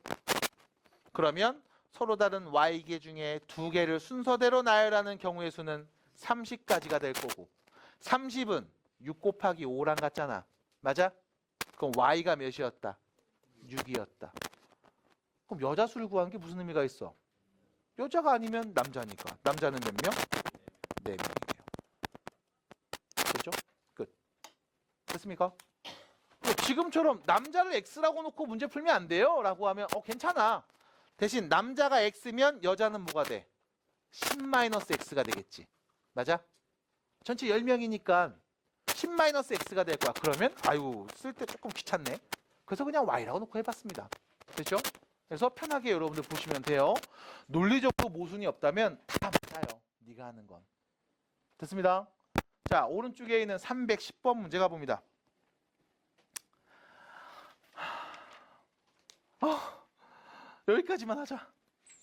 S1: 그러면 서로 다른 Y계 중에 2개를 순서대로 나열하는 경우의 수는 30까지가 될 거고 30은 6 곱하기 5랑 같잖아. 맞아? 그럼 Y가 몇이었다? 6이었다. 그럼 여자 수를 구한 게 무슨 의미가 있어? 여자가 아니면 남자니까. 남자는 몇 명? 4명이네요. 됐죠? 끝. 됐습니까? 지금처럼 남자를 X라고 놓고 문제 풀면 안 돼요? 라고 하면 괜찮아. 대신 남자가 X면 여자는 뭐가 돼? 10-X가 되겠지. 맞아? 전체 10명이니까 10-X가 될 거야. 그러면 아유 쓸 때 조금 귀찮네. 그래서 그냥 Y라고 놓고 해봤습니다. 됐죠? 그래서 편하게 여러분들 보시면 돼요. 논리적으로 모순이 없다면 다 맞아요. 네가 하는 건. 됐습니다. 자, 오른쪽에 있는 310번 문제 가봅니다. 여기까지만 하자.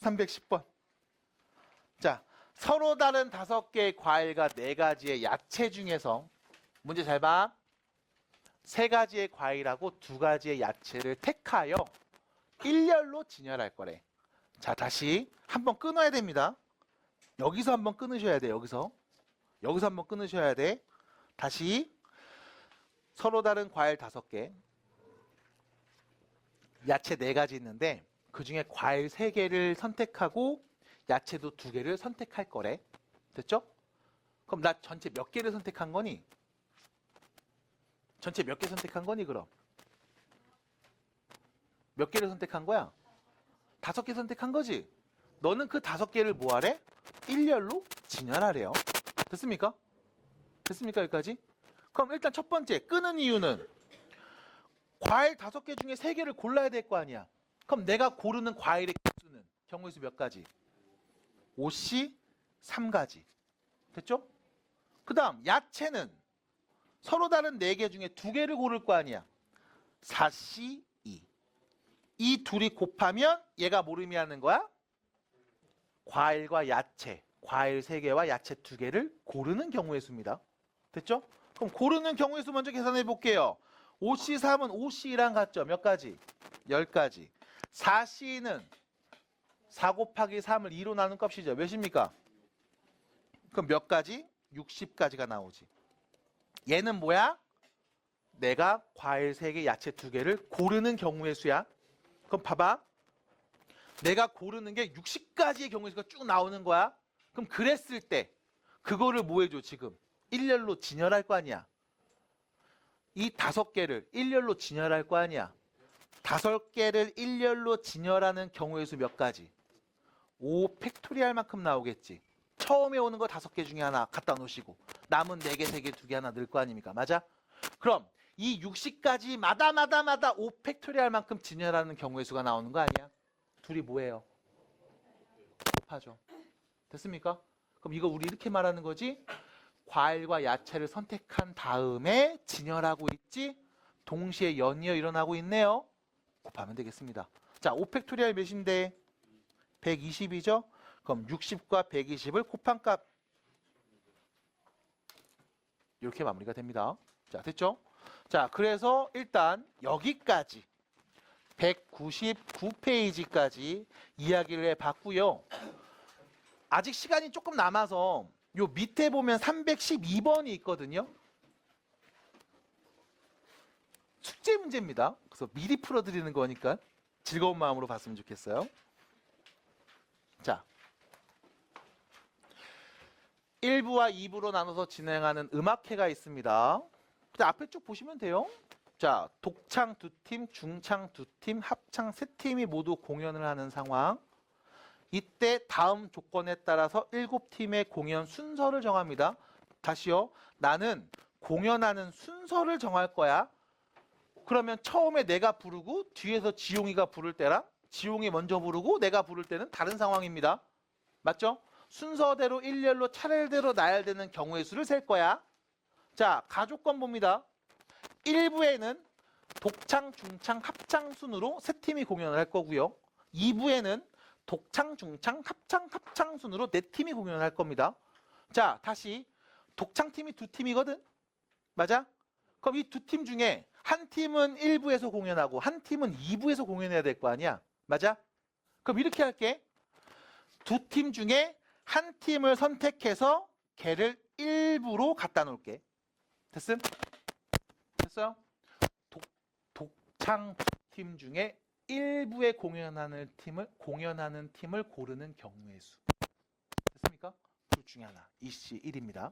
S1: 310번. 자, 서로 다른 5개의 과일과 4가지의 야채 중에서 문제 잘 봐. 3가지의 과일하고 2가지의 야채를 택하여 일렬로 진열할 거래. 자, 다시 한번 끊어야 됩니다. 여기서 한번 끊으셔야 돼. 여기서 한번 끊으셔야 돼. 다시 서로 다른 과일 5개, 야채 4가지 있는데 그 중에 과일 3개를 선택하고 야채도 2개를 선택할 거래. 됐죠? 그럼 나 전체 몇 개를 선택한 거니? 전체 몇 개 선택한 거니 그럼? 몇 개를 선택한 거야? 5개 선택한 거지? 너는 그 5개를 뭐 하래? 일렬로 진열하래요. 됐습니까? 됐습니까? 여기까지? 그럼 일단 첫 번째 끄는 이유는 과일 5개 중에 3개를 골라야 될 거 아니야. 그럼 내가 고르는 과일의 개수는 경우의 수 몇 가지? 5C 3가지. 됐죠? 그 다음 야채는 서로 다른 4개 중에 2개를 고를 거 아니야. 4C 2. 이 둘이 곱하면 얘가 뭘 의미하는 거야? 과일과 야채, 과일 3개와 야채 2개를 고르는 경우의 수입니다. 됐죠? 그럼 고르는 경우의 수 먼저 계산해 볼게요. 5C3은 5C랑 같죠? 몇 가지? 10가지. 4C는 4 곱하기 3을 2로 나눈 값이죠. 몇입니까? 그럼 몇 가지? 60가지가 나오지. 얘는 뭐야? 내가 과일 3개, 야채 2개를 고르는 경우의 수야. 그럼 봐봐. 내가 고르는 게 60가지의 경우의 수가 쭉 나오는 거야. 그럼 그랬을 때 그거를 뭐 해줘 지금? 일렬로 진열할 거 아니야. 이 5개를 일렬로 진열할 거 아니야. 5개를 일렬로 진열하는 경우의 수 몇 가지? 5 팩토리얼만큼 나오겠지. 처음에 오는 거 5개 중에 하나 갖다 놓으시고 남은 4개, 3개, 2개 하나 넣을 거 아닙니까? 맞아? 그럼 이 60까지 마다 5 팩토리얼만큼 진열하는 경우의 수가 나오는 거 아니야? 둘이 뭐예요? 곱하죠. 됐습니까? 그럼 이거 우리 이렇게 말하는 거지? 과일과 야채를 선택한 다음에 진열하고 있지? 동시에 연이어 일어나고 있네요. 곱하면 되겠습니다. 자, 5 팩토리얼 몇인데? 120이죠? 그럼 60과 120을 곱한 값. 이렇게 마무리가 됩니다. 자, 됐죠? 자, 그래서 일단 여기까지 199페이지까지 이야기를 해봤고요. 아직 시간이 조금 남아서 요 밑에 보면 312번이 있거든요. 숙제 문제입니다. 그래서 미리 풀어드리는 거니까 즐거운 마음으로 봤으면 좋겠어요. 자, 1부와 2부로 나눠서 진행하는 음악회가 있습니다. 앞에 쭉 보시면 돼요. 자, 독창 2팀, 중창 2팀, 합창 3팀이 모두 공연을 하는 상황. 이때 다음 조건에 따라서 7팀의 공연 순서를 정합니다. 다시요. 나는 공연하는 순서를 정할 거야. 그러면 처음에 내가 부르고 뒤에서 지용이가 부를 때랑 지용이 먼저 부르고 내가 부를 때는 다른 상황입니다. 맞죠? 순서대로 일렬로 차례대로 나열되는 경우의 수를 셀 거야. 자, 가조건 봅니다. 1부에는 독창, 중창, 합창 순으로 3팀이 공연을 할 거고요. 2부에는 독창, 중창, 합창 순으로 4팀이 공연을 할 겁니다. 자, 다시 독창팀이 2팀이거든? 맞아? 그럼 이 2팀 중에 한 팀은 1부에서 공연하고 한 팀은 2부에서 공연해야 될 거 아니야? 맞아? 그럼 이렇게 할게. 2팀 중에 한 팀을 선택해서 걔를 1부로 갖다 놓을게. 됐음? 됐어요? 독창 2팀 중에 1부에 공연하는 팀을 고르는 경우의 수. 됐습니까? 둘 중에 하나. 이씨 1입니다.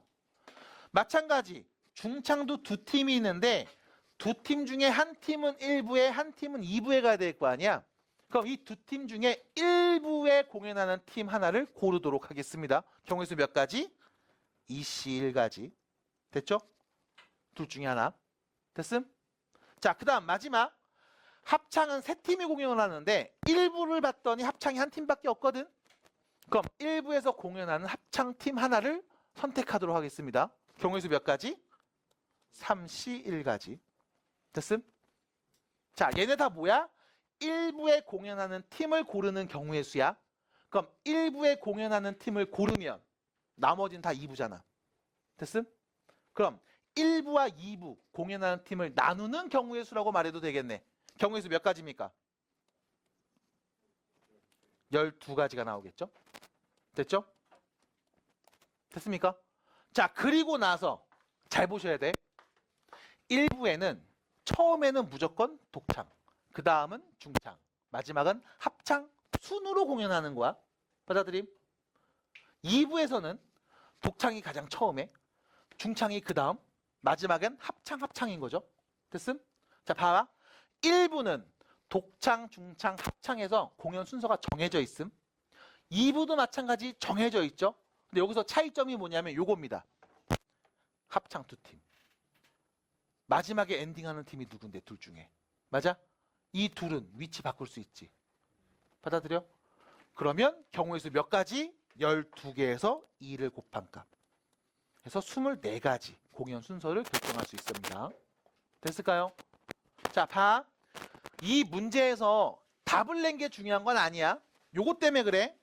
S1: 마찬가지 중창도 2팀이 있는데 2팀 중에 한 팀은 1부에 한 팀은 2부에 가야 될 거 아니야? 그럼 이 2팀 중에 1부에 공연하는 팀 하나를 고르도록 하겠습니다. 경우의 수 몇 가지? 이씨 1가지. 됐죠? 둘 중에 하나. 됐음? 자, 그 다음 마지막. 합창은 3팀이 공연을 하는데 1부를 봤더니 합창이 한 팀밖에 없거든. 그럼 1부에서 공연하는 합창팀 하나를 선택하도록 하겠습니다. 경우의 수 몇 가지? 3씨 1가지. 됐음? 자, 얘네 다 뭐야? 1부에 공연하는 팀을 고르는 경우의 수야. 그럼 1부에 공연하는 팀을 고르면 나머지는 다 2부잖아. 됐음? 그럼 1부와 2부 공연하는 팀을 나누는 경우의 수라고 말해도 되겠네. 경우의 수 몇 가지입니까? 12가지가 나오겠죠? 됐죠? 됐습니까? 자, 그리고 나서 잘 보셔야 돼. 1부에는 처음에는 무조건 독창, 그 다음은 중창, 마지막은 합창 순으로 공연하는 거야. 받아들임? 2부에서는 독창이 가장 처음에, 중창이 그 다음, 마지막엔 합창인 거죠. 됐음? 자, 봐봐. 1부는 독창, 중창, 합창에서 공연 순서가 정해져 있음. 2부도 마찬가지 정해져 있죠. 근데 여기서 차이점이 뭐냐면 요겁니다. 합창 2팀. 마지막에 엔딩하는 팀이 누군데 둘 중에. 맞아? 이 둘은 위치 바꿀 수 있지. 받아들여? 그러면 경우의 수 몇 가지? 12개에서 2를 곱한 값. 해서 24가지 공연 순서를 결정할 수 있습니다. 됐을까요? 자, 봐. 이 문제에서 답을 낸 게 중요한 건 아니야. 요것 때문에 그래.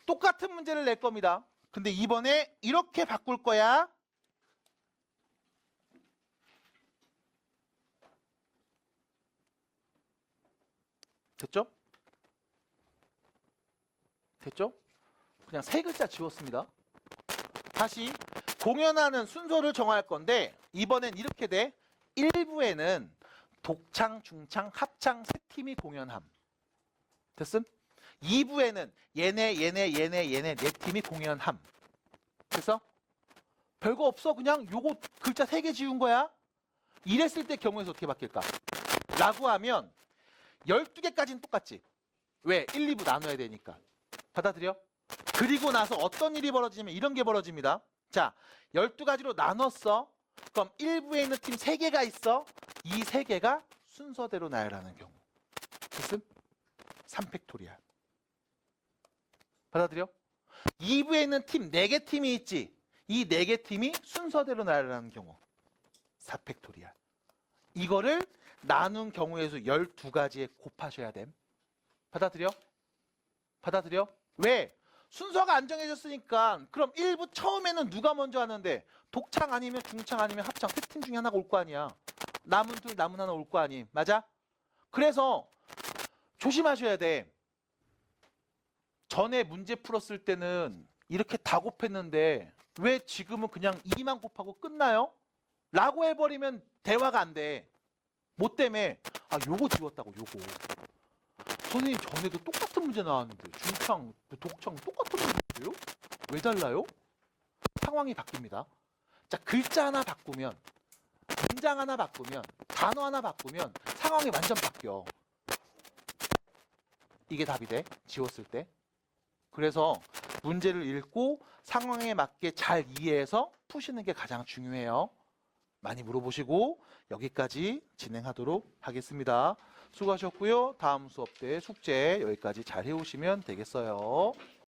S1: 똑같은 문제를 낼 겁니다. 근데 이번에 이렇게 바꿀 거야. 됐죠? 됐죠? 그냥 3글자 지웠습니다. 다시 공연하는 순서를 정할 건데 이번엔 이렇게 돼. 1부에는 독창, 중창, 합창 3팀이 공연함. 됐음? 2부에는 얘네 4팀이 공연함. 됐어? 별거 없어. 그냥 요거 글자 3개 지운 거야. 이랬을 때 경우에서 어떻게 바뀔까? 라고 하면 12개까지는 똑같지. 왜? 1, 2부 나눠야 되니까. 받아들여? 그리고 나서 어떤 일이 벌어지냐면 이런 게 벌어집니다. 자, 12가지로 나눴어. 그럼 1부에 있는 팀 3개가 있어. 이 3개가 순서대로 나열하는 경우. 무슨? 3팩토리얼. 받아들여? 2부에 있는 팀 4개 팀이 있지. 이 4개 팀이 순서대로 나열하는 경우. 4팩토리얼. 이거를 나눈 경우에서 12가지에 곱하셔야 됨. 받아들여? 받아들여? 왜? 순서가 안 정해졌으니까 그럼 1부 처음에는 누가 먼저 하는데 독창 아니면 중창 아니면 합창 세 팀 중에 하나가 올 거 아니야. 남은 둘 남은 하나 올 거 아니. 맞아? 그래서 조심하셔야 돼. 전에 문제 풀었을 때는 이렇게 다 곱했는데 왜 지금은 그냥 2만 곱하고 끝나요? 라고 해버리면 대화가 안 돼. 뭐 때문에? 아, 요거 지웠다고, 요거. 선생님 전에도 똑같은 문제 나왔는데 중창, 독창 똑같은 문제예요? 왜 달라요? 상황이 바뀝니다. 자, 글자 하나 바꾸면, 문장 하나 바꾸면, 단어 하나 바꾸면 상황이 완전 바뀌어. 이게 답이 돼, 지웠을 때. 그래서 문제를 읽고 상황에 맞게 잘 이해해서 푸시는 게 가장 중요해요. 많이 물어보시고 여기까지 진행하도록 하겠습니다. 수고하셨고요. 다음 수업 때 숙제 여기까지 잘 해오시면 되겠어요.